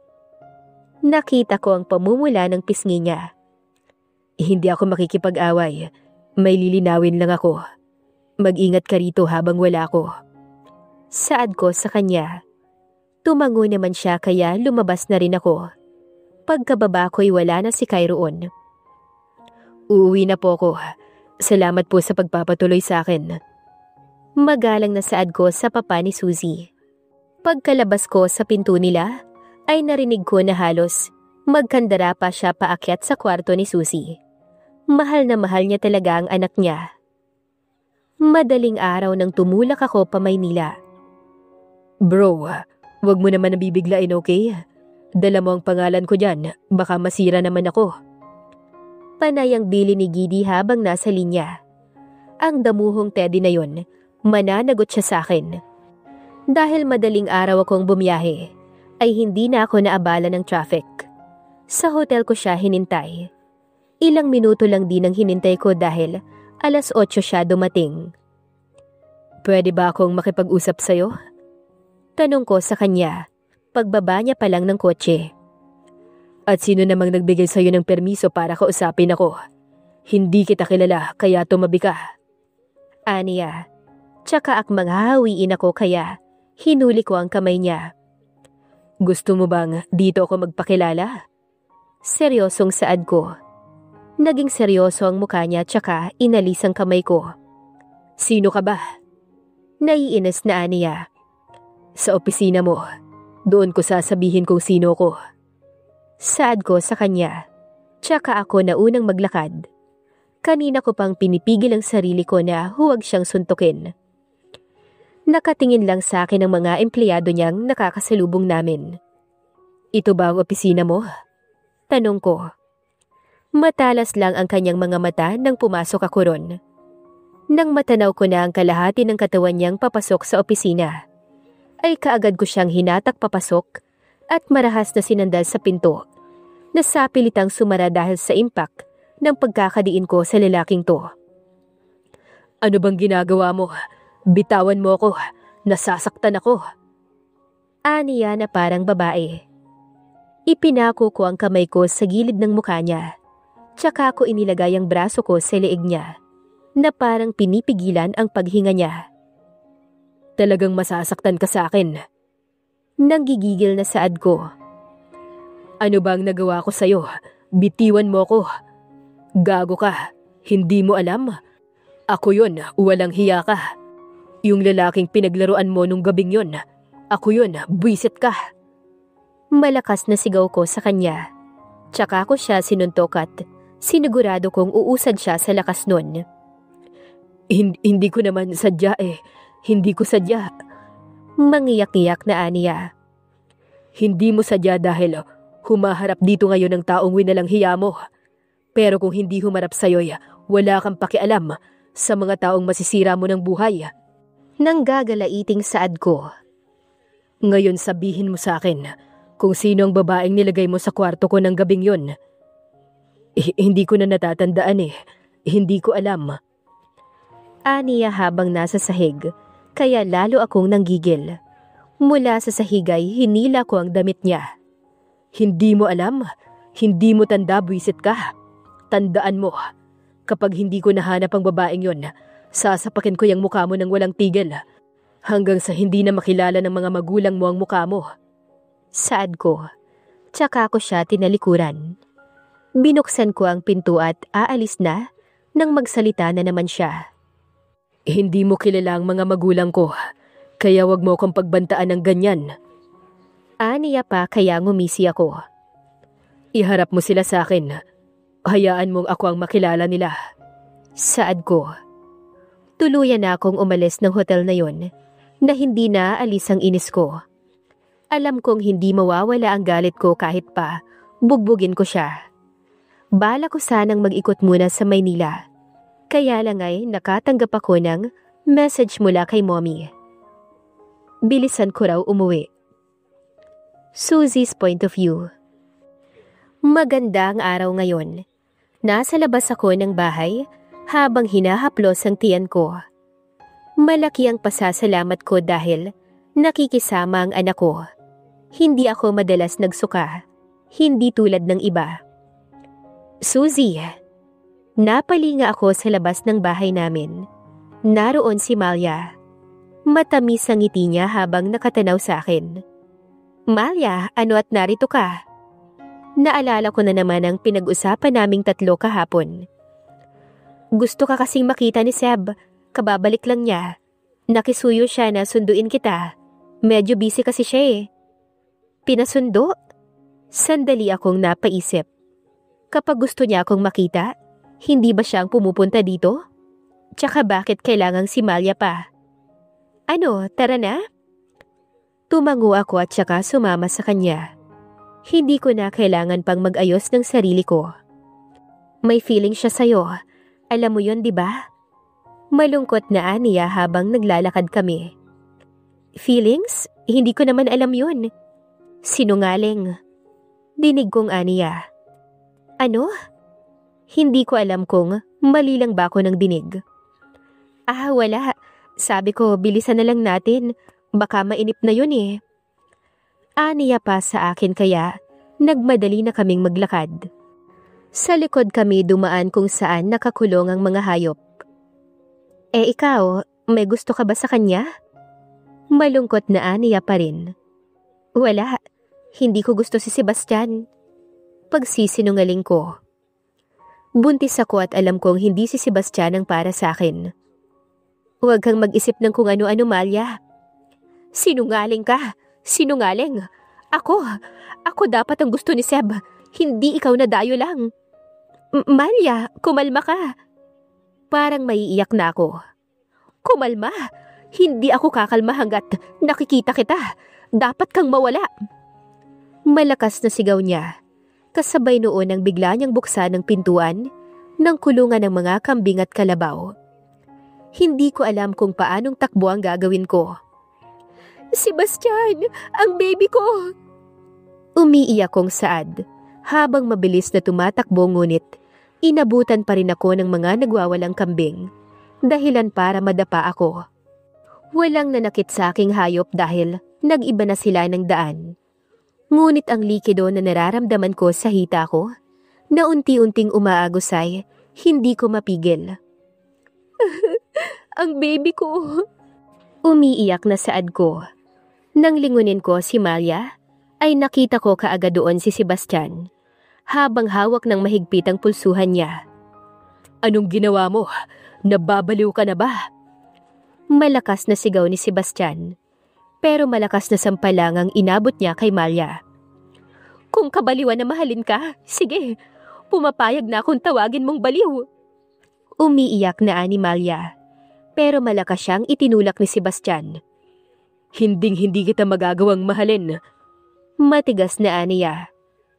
Nakita ko ang pamumula ng pisngi niya. Hindi ako makikipag-away. May lilinawin lang ako. Mag-ingat ka rito habang wala ko. Saad ko sa kanya. Tumango naman siya kaya lumabas na rin ako. Pagkababa ko'y wala na si Kai roon. Uuwi na po ako. Salamat po sa pagpapatuloy sa akin. Magalang na saad ko sa papa ni Suzy. Pagkalabas ko sa pinto nila, ay narinig ko na halos magkandara pa siya paakyat sa kwarto ni Suzy. Mahal na mahal niya talaga ang anak niya. Madaling araw nang tumulak ako pa Maynila. Bro, wag mo naman nabibiglain, okay? Dala mo ang pangalan ko dyan, baka masira naman ako. Panay ang bili ni Gidi habang nasa linya. Ang damuhong Teddy na yon, mananagot siya sa akin. Dahil madaling araw akong bumiyahe, ay hindi na ako naabala ng traffic. Sa hotel ko siya hinintay. Ilang minuto lang din ang hinintay ko dahil 8:00 siya dumating. Pwede ba akong makipag-usap sa'yo? Tanong ko sa kanya, pagbaba niya pa lang ng kotse. At sino namang nagbigay sa'yo ng permiso para kausapin ako? Hindi kita kilala kaya tumabi ka. Aniya, tsaka akmang hahawiin ako kaya hinuli ko ang kamay niya. Gusto mo bang dito ako magpakilala? Seryosong saad ko. Naging seryoso ang mukha niya tsaka inalis ang kamay ko. Sino ka ba? Naiinis na Aniya. Sa opisina mo. Doon ko sasabihin kung sino ko. Saad ko sa kanya. Tsaka ako na unang maglakad. Kanina ko pang pinipigil ang sarili ko na huwag siyang suntukin. Nakatingin lang sa akin ang mga empleyado niyang nakakasalubong namin. Ito ba ang opisina mo? Tanong ko. Matalas lang ang kanyang mga mata nang pumasok ako ron. Nang matanaw ko na ang kalahati ng katawan niyang papasok sa opisina, ay kaagad ko siyang hinatak papasok at marahas na sinandal sa pinto na sapilitang sumara dahil sa impact ng pagkakadiin ko sa lalaking to. Ano bang ginagawa mo? Bitawan mo ako. Nasasaktan ako. Aniya na parang babae. Ipinako ko ang kamay ko sa gilid ng mukha niya. Tsaka ko inilagay ang braso ko sa leeg niya na parang pinipigilan ang paghinga niya. Talagang masasaktan ka sa akin. Nanggigigil na saad ko. Ano bang nagawa ko sa'yo? Bitiwan mo ko. Gago ka. Hindi mo alam? Ako yun, walang hiya ka. Yung lalaking pinaglaruan mo nung gabing yun. Ako yun, buwisit ka. Malakas na sigaw ko sa kanya. Tsaka ko siya sinuntok at sinigurado kong uusad siya sa lakas nun. Hindi ko naman sadya eh. Hindi ko sadya. Mangiyak-iyak na Aniya. Hindi mo sadya dahil humaharap dito ngayon ang taong winalang hiya mo. Pero kung hindi humarap sa'yo'y wala kang pakialam sa mga taong masisira mo ng buhay. Nang gagalaiting saad ko. Ngayon sabihin mo sa akin kung sino ang babaeng nilagay mo sa kwarto ko ng gabing yun. Hindi ko na natatandaan eh. Hindi ko alam. Aniya habang nasa sahig, kaya lalo akong nanggigil. Mula sa sahigay, hinila ko ang damit niya. Hindi mo alam? Hindi mo tanda, buwisit ka? Tandaan mo, kapag hindi ko nahanap ang babaeng yon, sasapakin ko yung mukha mo ng walang tigil. Hanggang sa hindi na makilala ng mga magulang mo ang mukha mo. Saad ko. Tsaka ko siya tinalikuran. Binuksan ko ang pinto at aalis na nang magsalita na naman siya. Hindi mo kilala ang mga magulang ko, kaya wag mo akong pagbantaan ng ganyan. Aniya pa kaya ngumisi ako. Iharap mo sila sa akin. Hayaan mong ako ang makilala nila. Saad ko. Tuluyan na akong umalis ng hotel na yon na hindi na aalis ang inis ko. Alam kong hindi mawawala ang galit ko kahit pa bugbugin ko siya. Bala ko sanang mag-ikot muna sa Maynila. Kaya lang ay nakatanggap ako ng message mula kay mommy. Bilisan ko raw umuwi. Suzy's point of view. Maganda ang araw ngayon. Nasa labas ako ng bahay habang hinahaplos ang tiyan ko. Malaki ang pasasalamat ko dahil nakikisama ang anak ko. Hindi ako madalas nagsuka. Hindi tulad ng iba. Suzy, Napalinga ako sa labas ng bahay namin. Naroon si Malia. Matamis ang ngiti niya habang nakatanaw sa akin. Malia, ano at narito ka? Naalala ko na naman ang pinag-usapan naming tatlo kahapon. Gusto ka kasing makita ni Seb. Kababalik lang niya. Nakisuyo siya na sunduin kita. Medyo busy kasi siya eh. Pinasundo? Sandali akong napaisip. Kapag gusto niya akong makita, hindi ba siyang pumupunta dito? Tsaka bakit kailangang si Malia pa? Ano, tara na? Tumango ako at tsaka sumama sa kanya. Hindi ko na kailangan pang mag-ayos ng sarili ko. May feeling siya sa'yo. Alam mo yun, di ba? Malungkot na aniya habang naglalakad kami. Feelings? Hindi ko naman alam yun. Sinungaling. Dinig kong aniya. Ano? Hindi ko alam kung mali lang ba ako ng dinig. Wala. Sabi ko, bilisan na lang natin. Baka mainip na yun eh. Aniya pa sa akin kaya nagmadali na kaming maglakad. Sa likod kami dumaan kung saan nakakulong ang mga hayop. Ikaw, may gusto ka ba sa kanya? Malungkot na aniya pa rin. Wala. Hindi ko gusto si Sebastian. Pagsisinungaling ko. Buntis ako at alam kong hindi si Sebastian ang para sa akin. Huwag kang mag-isip ng kung ano-ano, Malia. Sinungaling ka. Sinungaling. Ako dapat ang gusto ni Seb. Hindi ikaw na dayo lang. Malia, kumalma ka. Parang maiiyak na ako. Kumalma? Hindi ako kakalma hanggat nakikita kita. Dapat kang mawala. Malakas na sigaw niya. Kasabay noon ang bigla niyang buksan ng pintuan ng kulungan ng mga kambing at kalabaw. Hindi ko alam kung paanong takbo ang gagawin ko. Sebastian, ang baby ko! Umiiyak kong saad habang mabilis na tumatakbo ngunit inabutan pa rin ako ng mga nagwawalang kambing dahilan para madapa ako. Walang nanakit sa aking hayop dahil nag-iba na sila ng daan. Ngunit ang likido na nararamdaman ko sa hita ko na unti-unting umaagos ay hindi ko mapigil. Ang baby ko! Umiiyak na saad ko. Nang lingunin ko si Malia, ay nakita ko kaagad doon si Sebastian, habang hawak ng mahigpit ang pulsuhan niya. Anong ginawa mo? Nababaliw ka na ba? Malakas na sigaw ni Sebastian, pero malakas na sampalang ang inabot niya kay Malia. Kung kabaliwan na mahalin ka, sige, pumapayag na akong tawagin mong baliw. Umiiyak na ani Malia, pero malakas siyang itinulak ni Sebastian. Hinding-hindi kita magagawang mahalin. Matigas na aniya,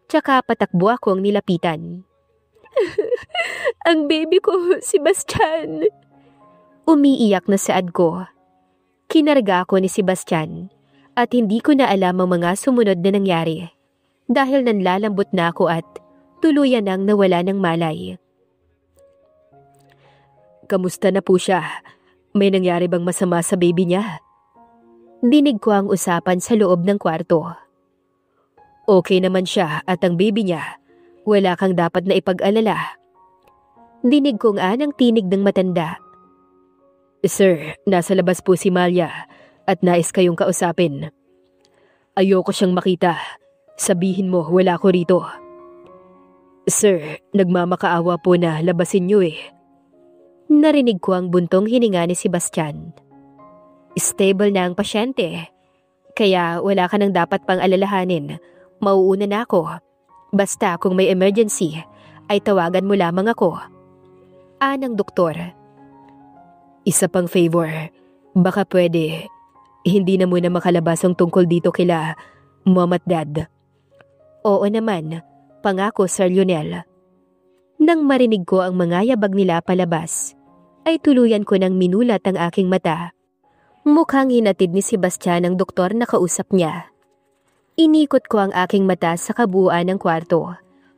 tsaka patakbo akong nilapitan. Ang baby ko, Sebastian! Umiiyak na saad ko. Kinarga ako ni Sebastian at hindi ko na alam ang mga sumunod na nangyari dahil nanlalambot na ako at tuluyan nang nawala ng malay. Kamusta na po siya? May nangyari bang masama sa baby niya? Dinig ko ang usapan sa loob ng kwarto. Okay naman siya at ang baby niya, wala kang dapat na ipag-alala. Dinig kong anang tinig ng matanda. Sir, nasa labas po si Malia at nais kayong kausapin. Ayoko siyang makita. Sabihin mo wala ko rito. Sir, nagmamakaawa po na labasin niyo eh. Narinig ko ang buntong hininga ni Sebastian. Stable na ang pasyente, kaya wala ka nang dapat pang alalahanin. Mauuna na ako. Basta kung may emergency, ay tawagan mo lamang ako. Anang doktor. Isa pang favor, baka pwede, hindi na muna makalabas ang tungkol dito kila Mom at Dad. Oo naman, pangako Sir Lionel. Nang marinig ko ang mga yabag nila palabas, ay tuluyan ko nang minulat ang aking mata. Mukhang hinatid ni Sebastian ang doktor na kausap niya. Inikot ko ang aking mata sa kabuuan ng kwarto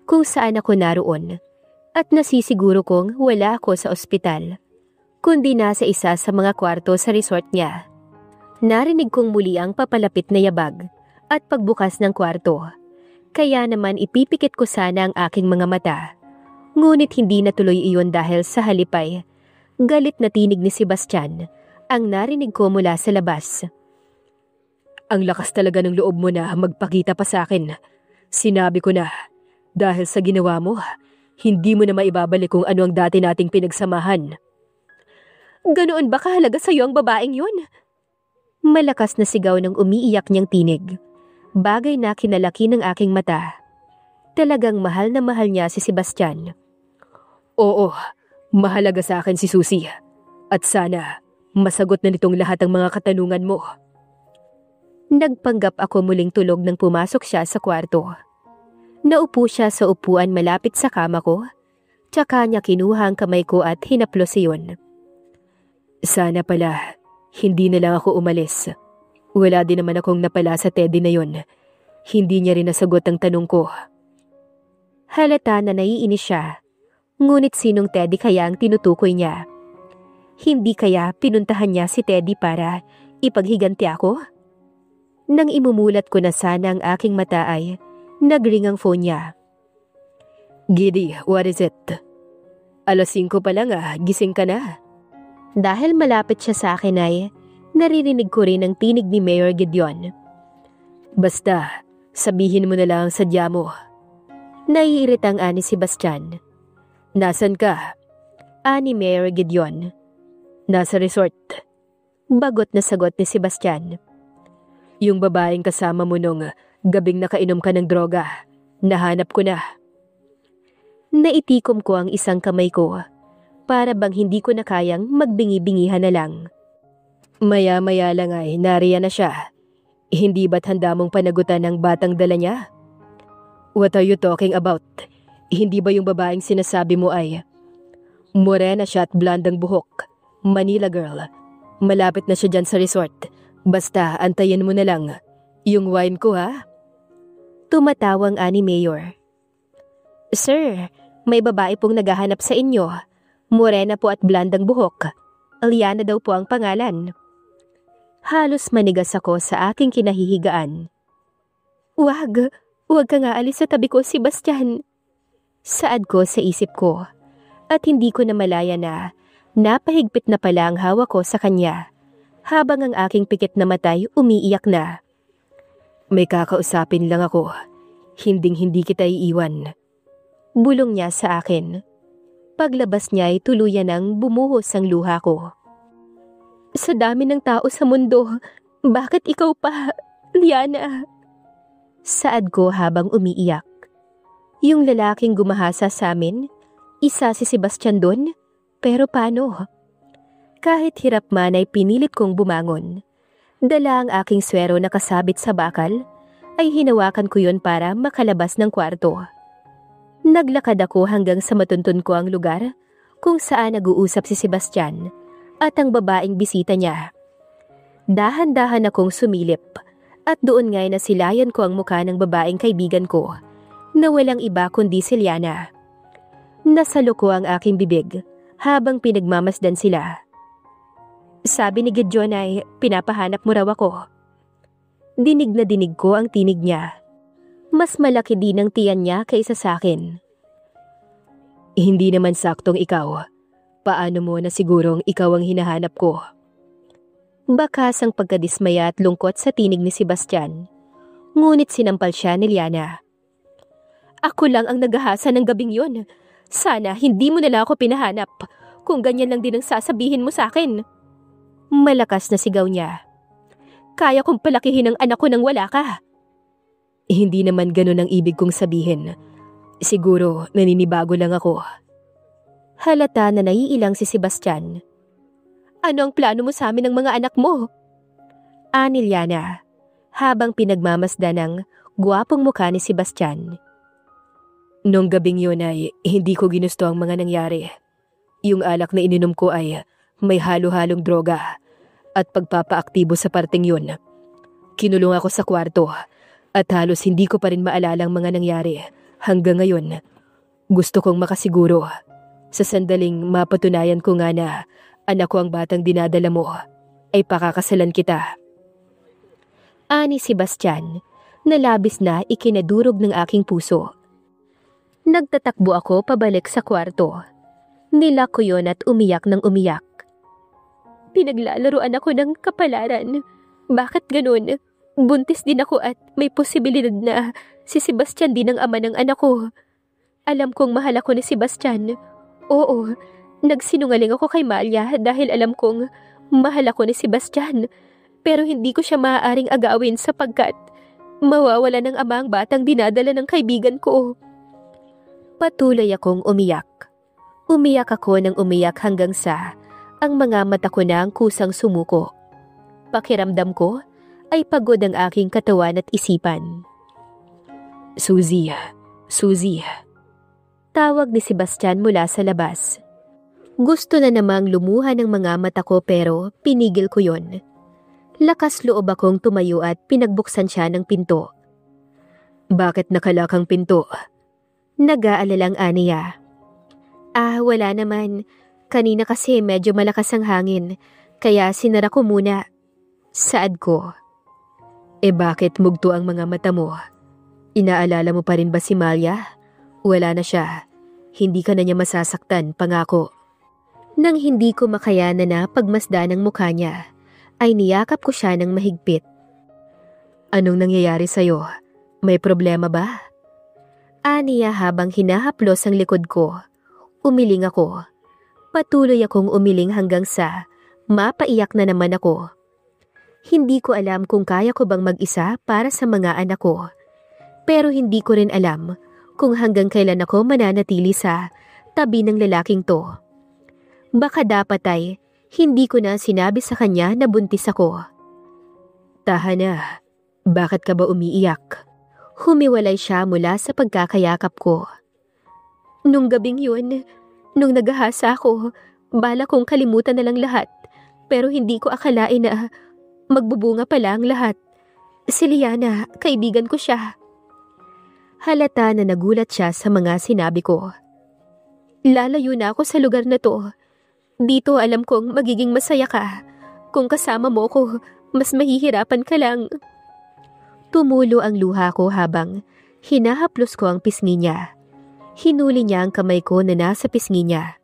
kung saan ako naroon at nasisiguro kong wala ako sa ospital, kundi nasa isa sa mga kwarto sa resort niya. Narinig kong muli ang papalapit na yabag at pagbukas ng kwarto, kaya naman ipipikit ko sana ang aking mga mata. Ngunit hindi natuloy iyon dahil sa halipay. Galit na tinig ni Sebastian ang narinig ko mula sa labas. Ang lakas talaga ng loob mo na magpakita pa sa akin. Sinabi ko na, dahil sa ginawa mo, hindi mo na maibabalik kung ano ang dati nating pinagsamahan. Ganoon ba kahalaga sa'yo ang babaeng yun? Malakas na sigaw ng umiiyak niyang tinig. Bagay na kinalaki ng aking mata. Talagang mahal na mahal niya si Sebastian. Oo, mahalaga sa akin si Susie. At sana, masagot na nitong lahat ang mga katanungan mo. Nagpanggap ako muling tulog nang pumasok siya sa kwarto. Naupo siya sa upuan malapit sa kama ko. Tsaka niya kinuha ang kamay ko at hinaplos iyon. Sana pala, hindi na lang ako umalis. Wala din naman akong napala sa Teddy na yon. Hindi niya rin nasagot ang tanong ko. Halata na naiinis siya. Ngunit sinong Teddy kaya ang tinutukoy niya? Hindi kaya pinuntahan niya si Teddy para ipaghiganti ako? Nang imumulat ko na sana ang aking mata ay nagring ang phone niya. Giddy, what is it? 5:00 pa lang gising ka na. Dahil malapit siya sa akin ay naririnig ko rin ang tinig ni Mayor Gideon. Basta, sabihin mo na lang ang sadya mo. Naiiritang ani Sebastian. Nasaan ka? Ani Mayor Gideon. Nasa resort. Bagot na sagot ni Sebastian. Yung babaeng kasama mo nung gabing nakainom ka ng droga, nahanap ko na. Naitikom ko ang isang kamay ko, para bang hindi ko na kayang magbingi-bingihan na lang. Maya-maya lang ay nariyan na siya. Hindi ba't handa mong panagutan ang batang dala niya? What are you talking about? Hindi ba yung babaeng sinasabi mo ay morena siya at blonde ang buhok, Manila girl. Malapit na siya dyan sa resort. Basta antayin mo na lang. Yung wine ko Tumatawang ani Mayor. Sir, may babae pong naghahanap sa inyo. Morena po at blonde ang buhok. Liana daw po ang pangalan. Halos manigas ako sa aking kinahihigaan. Wag ka nga alis sa tabi ko, Sebastian. Saad ko sa isip ko. At hindi ko na malaya na napahigpit na pala ang hawak ko sa kanya. Habang ang aking pikit na matay umiiyak na. May kakausapin lang ako. Hinding-hindi kita iiwan. Bulong niya sa akin. Paglabas niya ay tuluyan ng bumuhos ang luha ko. Sa dami ng tao sa mundo, bakit ikaw pa, Liana? Saad ko habang umiiyak. Yung lalaking gumahasa sa amin, isa si Sebastian doon, pero paano? Kahit hirap man ay pinilit kong bumangon. Dala ang aking swero na kasabit sa bakal, ay hinawakan ko yun para makalabas ng kwarto. Naglakad ako hanggang sa matuntun ko ang lugar kung saan nag-uusap si Sebastian at ang babaeng bisita niya. Dahan-dahan akong sumilip at doon nga'y nasilayan ko ang mukha ng babaeng kaibigan ko na walang iba kundi si Liana. Nasalo ko ang aking bibig habang pinagmamasdan sila. Sabi ni Gideon ay pinapahanap mo raw ako. Dinig na dinig ko ang tinig niya. Mas malaki din ang tiyan niya kaysa sa akin. Hindi naman saktong ikaw. Paano mo na sigurong ikaw ang hinahanap ko? Bakas ang pagkadismaya at lungkot sa tinig ni Sebastian. Ngunit sinampal siya ni Liana. Ako lang ang naghahasa ng gabing yun. Sana hindi mo na lang ako pinahanap kung ganyan lang din ang sasabihin mo sa akin. Malakas na sigaw niya. Kaya kong palakihin ang anak ko nang wala ka. Hindi naman ganun ang ibig kong sabihin. Siguro naninibago lang ako. Halata na naiilang si Sebastian. Ano ang plano mo sa amin ng mga anak mo? Ani Liana, habang pinagmamasdan ng gwapong mukha ni Sebastian. Nung gabing yun ay hindi ko ginusto ang mga nangyari. Yung alak na ininom ko ay may halo-halong droga at pagpapaaktibo sa parteng yun. Kinulong ako sa kwarto at halos hindi ko pa rin maalala ang mga nangyari hanggang ngayon. Gusto kong makasiguro sa sandaling mapatunayan ko nga na anak ko ang batang dinadala mo ay pakakasalan kita. Ani Sebastian, na labis na ikinadurog ng aking puso. Nagtatakbo ako pabalik sa kwarto. Nilak ko yun at umiyak ng umiyak. Pinaglalaruan ako ng kapalaran. Bakit ganun? Buntis din ako at may posibilidad na si Sebastian din ang ama ng anak ko. Alam kong mahal ako ni Sebastian. Oo, nagsinungaling ako kay Malia dahil alam kong mahal ako ni Sebastian. Pero hindi ko siya maaaring agawin sapagkat mawawala ng ama ang batang dinadala ng kaibigan ko. Patuloy akong umiyak. Umiyak ako ng umiyak hanggang sa ang mga mata ko na ang kusang sumuko. Pakiramdam ko ay pagod ang aking katawan at isipan. Suzy. Tawag ni Sebastian mula sa labas. Gusto na namang lumuha ng mga mata ko pero pinigil ko yon. Lakas loob akong tumayo at pinagbuksan siya ng pinto. Bakit nakalakang pinto? Nag-aalalang aniya. Wala naman. Kanina kasi medyo malakas ang hangin, kaya sinara ko muna. Saad ko. Bakit mugto ang mga mata mo? Inaalala mo pa rin ba si Malia? Wala na siya. Hindi ka na niya masasaktan, pangako. Nang hindi ko makayanan na pagmasdan ang mukha niya, ay niyakap ko siya ng mahigpit. Anong nangyayari sa'yo? May problema ba? Aniya habang hinahaplos ang likod ko. Umiling ako. Patuloy akong umiling hanggang sa mapaiyak na naman ako. Hindi ko alam kung kaya ko bang mag-isa para sa mga anak ko. Pero hindi ko rin alam kung hanggang kailan ako mananatili sa tabi ng lalaking to. Baka dapat ay hindi ko na sinabi sa kanya na buntis ako. Tahan na. Bakit ka ba umiiyak? Humiwalay siya mula sa pagkakayakap ko. Nung gabing yun, nung naghahasa ako, bala kong kalimutan na lang lahat. Pero hindi ko akalain na magbubunga pala ang lahat. Si Liana, kaibigan ko siya. Halata na nagulat siya sa mga sinabi ko. Lalayo na ako sa lugar na to. Dito alam kong magiging masaya ka. Kung kasama mo ko, mas mahihirapan ka lang. Tumulo ang luha ko habang hinahaplos ko ang pisngi niya. Hinuli niya ang kamay ko na nasa pisngi niya.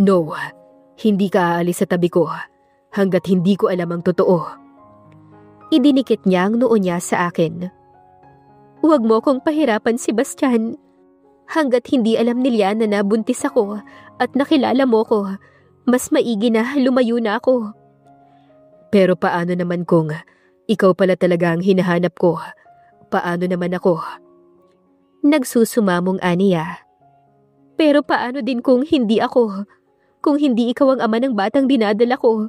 No, hindi ka aalis sa tabi ko hanggat hindi ko alam ang totoo. Idinikit niya ang noo niya sa akin. Huwag mo kong pahirapan, Sebastian. Hanggat hindi alam ni Liana na buntis ako at nakilala mo ko, mas maigi na lumayo na ako. Pero paano naman kung ikaw pala talaga ang hinahanap ko? Paano naman ako? Nagsusumamong aniya. Pero paano din kung hindi ako? Kung hindi ikaw ang ama ng batang dinadala ko,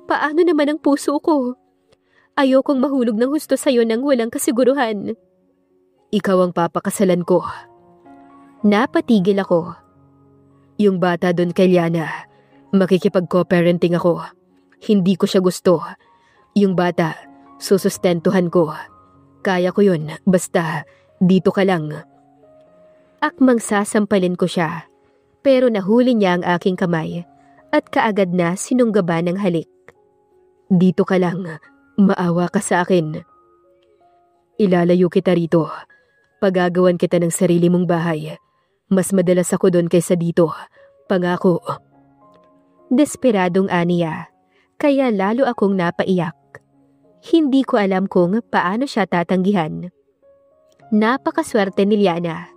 paano naman ang puso ko? Ayokong mahulog ng husto sa'yo nang walang kasiguruhan. Ikaw ang papakasalan ko. Napatigil ako. Yung bata doon kay Liana, makikipag-co-parenting ako. Hindi ko siya gusto. Yung bata, susustentuhan ko. Kaya ko yun, basta dito ka lang. Akmang sasampalin ko siya, pero nahuli niya ang aking kamay at kaagad na sinunggaban ng halik. Dito ka lang, maawa ka sa akin. Ilalayo kita rito. Pagagawan kita ng sarili mong bahay. Mas madalas ako doon kaysa dito. Pangako. Desperadong aniya, kaya lalo akong napaiyak. Hindi ko alam kung paano siya tatanggihan. Napakaswerte ni Liana.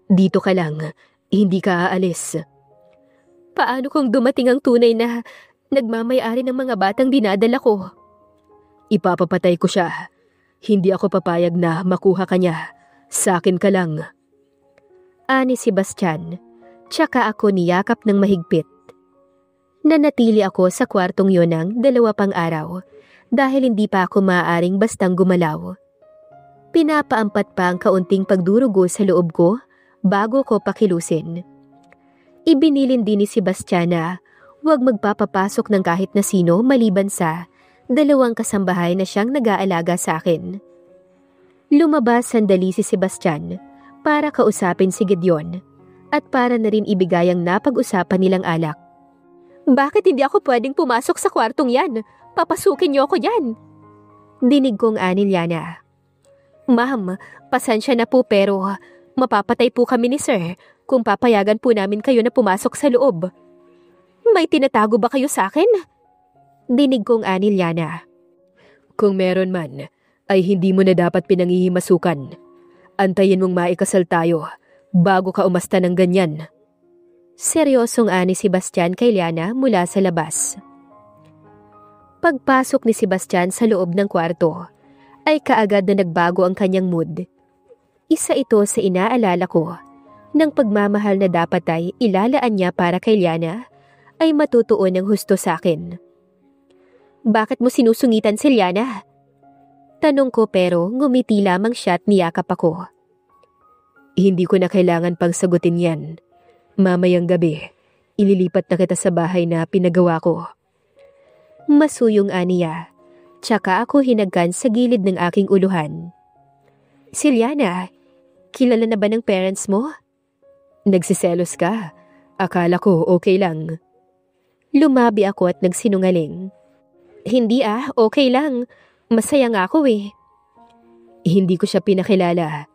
Dito ka lang, hindi ka aalis. Paano kung dumating ang tunay na nagmamay-ari ng mga batang dinadala ko? Ipapapatay ko siya. Hindi ako papayag na makuha ka niya. Sa akin ka lang. Ani Sebastian, tsaka ako niyakap ng mahigpit. Nanatili ako sa kwartong yun ng 2 pang araw dahil hindi pa ako maaaring bastang gumalaw. Pinapaampat pa ang kaunting pagdurugo sa loob ko bago ko pakilusin. Ibinilin din ni Sebastian na huwag magpapapasok ng kahit na sino maliban sa 2 kasambahay na siyang nag-aalaga sa akin. Lumabas sandali si Sebastian para kausapin si Gideon at para na rin ibigay ang napag-usapan nilang alak. Bakit hindi ako pwedeng pumasok sa kwartong yan? Papasukin niyo ako yan. Dinig kong ani Liana. Ma'am, pasensya na po pero Mapapatay po kami ni Sir kung papayagan po namin kayo na pumasok sa loob. May tinatago ba kayo sa akin? Dinig kong ani Liana. Kung meron man, ay hindi mo na dapat pinangihimasukan. Antayin mong maikasal tayo bago ka umasta ng ganyan. Seryosong ani si Sebastian kay Liana mula sa labas. Pagpasok ni Sebastian sa loob ng kwarto, ay kaagad na nagbago ang kanyang mood. Isa ito sa inaalala ko ng pagmamahal na dapat ay ilalaan niya para kay Liana ay matutuon ng husto sa akin. Bakit mo sinusungitan si Liana? Tanong ko pero ngumiti lamang siya at niyakap ako. Hindi ko na kailangan pang sagutin yan. Mamayang gabi, ililipat na kita sa bahay na pinagawa ko. Masuyong aniya, tsaka ako hinagkan sa gilid ng aking uluhan. Si Liana, kilala na ba ng parents mo? Nagsiselos ka? Akala ko okay lang. Lumabi ako at nagsinungaling. Hindi okay lang. Masaya nga ako eh. Hindi ko siya pinakilala.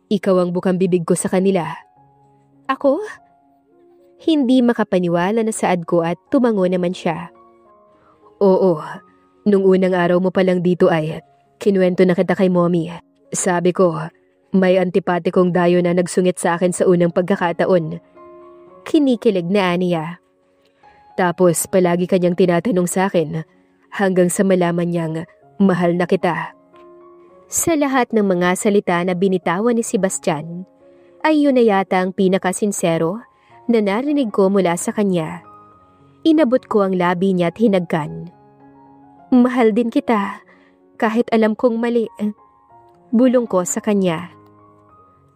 Ikaw ang bukang bibig ko sa kanila. Ako? Hindi makapaniwala na saad ko at tumango naman siya. Oo, nung unang araw mo palang dito ay kinuwento na kita kay Mommy. Sabi ko, may antipatikong dayo na nagsungit sa akin sa unang pagkakataon. Kinikilig na aniya. Tapos palagi kanyang tinatanong sa akin hanggang sa malaman niyang mahal na kita. Sa lahat ng mga salita na binitawan ni Sebastian, ay yun na yata ang pinakasinsero na narinig ko mula sa kanya. Inabot ko ang labi niya at hinagkan. Mahal din kita, kahit alam kong mali. Bulong ko sa kanya.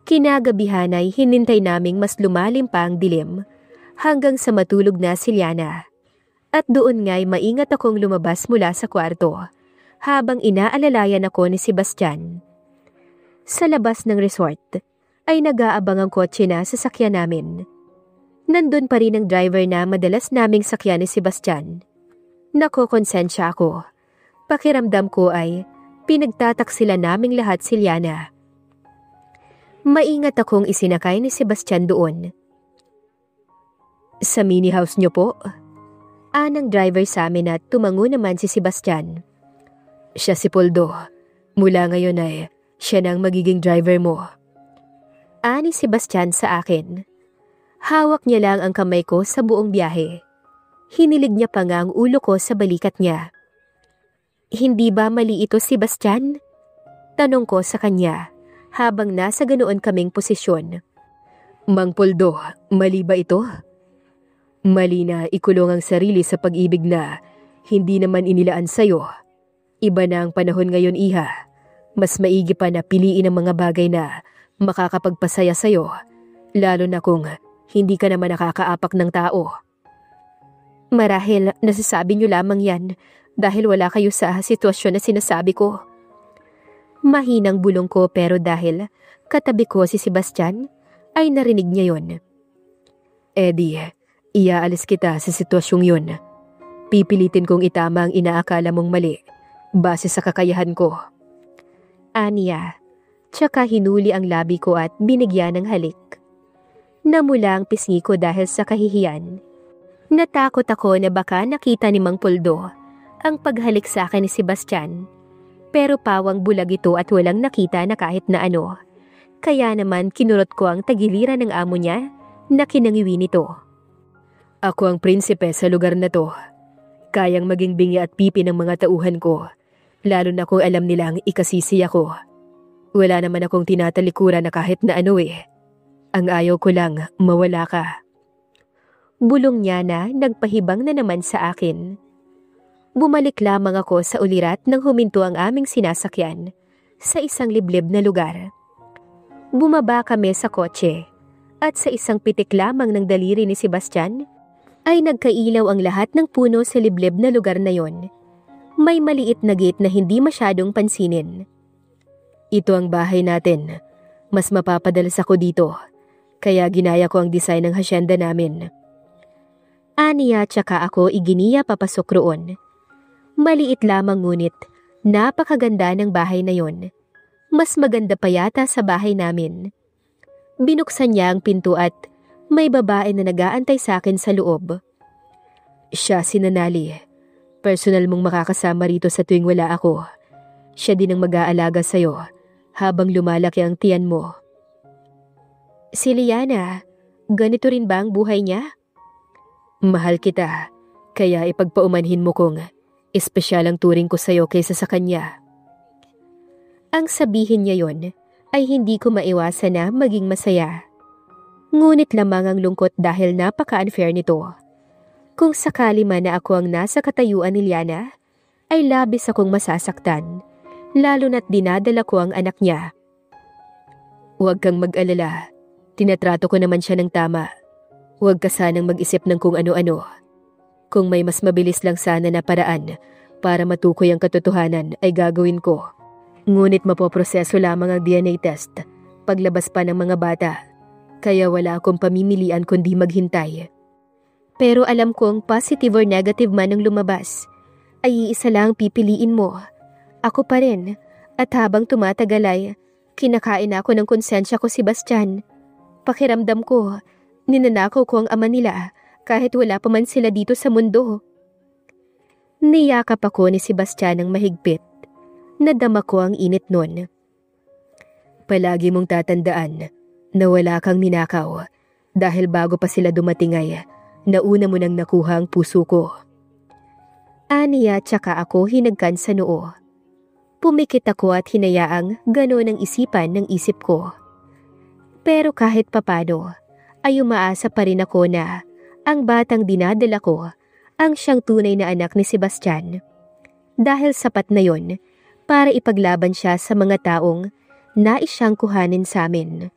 Kinagabihan ay hinintay naming mas lumalim pa ang dilim hanggang sa matulog na si Liana. At doon nga'y maingat akong lumabas mula sa kwarto habang inaalalayan ako ni Sebastian. Sa labas ng resort ay nag-aabang ang kotse na sa sakyan namin. Nandun pa rin ang driver na madalas naming sakyan ni Sebastian. Nakokonsensya ako. Pakiramdam ko ay pinagtataksila naming lahat si Liana. Maingat akong isinakay ni Sebastian doon. Sa mini house niyo po? Anang driver sa amin at tumango naman si Sebastian. Siya si Poldo. Mula ngayon ay siya na ang magiging driver mo. Ani Sebastian sa akin. Hawak niya lang ang kamay ko sa buong biyahe. Hinilig niya pa nga ang ulo ko sa balikat niya. Hindi ba mali ito, Sebastian? Tanong ko sa kanya habang nasa ganoon kaming posisyon. Mang Poldo, mali ba ito? Mali na ikulong ang sarili sa pag-ibig na hindi naman inilaan sa'yo. Iba na ang panahon ngayon, iha. Mas maigi pa na piliin ang mga bagay na makakapagpasaya sa'yo, lalo na kung hindi ka naman nakakaapak ng tao. Marahil nasasabi niyo lamang yan dahil wala kayo sa sitwasyon na sinasabi ko. Mahinang bulong ko pero dahil katabi ko si Sebastian ay narinig niya yon. Eddie, iaalis kita sa sitwasyong yun. Pipilitin kong itama ang inaakala mong mali base sa kakayahan ko. Aniya, tsaka hinuli ang labi ko at binigyan ng halik. Namula ang pisngi ko dahil sa kahihiyan. Natakot ako na baka nakita ni Mang Poldo ang paghalik sa akin ni Sebastian. Pero pawang bulag ito at walang nakita na kahit na ano. Kaya naman kinurot ko ang tagiliran ng amo niya na kinangiwi nito. Ako ang prinsipe sa lugar na to. Kayang maging bingi at pipi ng mga tauhan ko. Lalo na kung alam nilang ikasisi ako. Wala naman akong tinatalikuran na kahit na ano eh. Ang ayaw ko lang, mawala ka. Bulong niya na nagpahibang na naman sa akin. Bumalik lamang ako sa ulirat nang huminto ang aming sinasakyan sa isang liblib na lugar. Bumaba kami sa kotse at sa isang pitik lamang ng daliri ni Sebastian ay nagkailaw ang lahat ng puno sa liblib na lugar na yon. May maliit na gate na hindi masyadong pansinin. Ito ang bahay natin. Mas mapapadalas ako dito. Kaya ginaya ko ang design ng hasyenda namin. Aniya tsaka ako iginiya papasok roon. Maliit lamang ngunit napakaganda ng bahay na yon. Mas maganda pa yata sa bahay namin. Binuksan niya ang pinto at may babae na nag-aantay sa akin sa loob. Siya si Nanali. Personal mong makakasama rito sa tuwing wala ako. Siya din ang mag-aalaga sa'yo habang lumalaki ang tiyan mo. Si Liana, ganito rin ba ang buhay niya? Mahal kita, kaya ipagpaumanhin mo kung espesyal ang turing ko sa'yo kaysa sa kanya. Ang sabihin niya yon ay hindi ko maiwasan na maging masaya. Ngunit lamang ang lungkot dahil napaka-unfair nito. Kung sakali man na ako ang nasa katayuan ni Liana, ay labis akong masasaktan, lalo na't dinadala ko ang anak niya. Huwag kang mag-alala, tinatrato ko naman siya ng tama. Huwag ka sanang mag-isip ng kung ano-ano. Kung may mas mabilis lang sana na paraan para matukoy ang katotohanan ay gagawin ko. Ngunit mapoproseso lamang ang DNA test paglabas pa ng mga bata, kaya wala akong pamimilian kundi maghintay. Pero alam kong positive or negative man ang lumabas, ay iisa lang pipiliin mo. Ako pa rin, at habang tumatagal ay kinakain ako ng konsensya ko si Bastian. Pakiramdam ko, ninanakaw ko ang ama nila kahit wala pa man sila dito sa mundo. Niyakap ako ni Sebastian ng mahigpit. Nadama ko ang init nun. Palagi mong tatandaan na wala kang ninakaw dahil bago pa sila dumating ay nauna mo nang nakuha ang puso ko. Aniya tsaka ako hinagkan sa noo. Pumikit ako at hinayaang gano'n ang isipan ng isip ko. Pero kahit papano, ay umaasa pa rin ako na ang batang dinadala ko ang siyang tunay na anak ni Sebastian. Dahil sapat na yon para ipaglaban siya sa mga taong nais siyang kuhanin sa amin.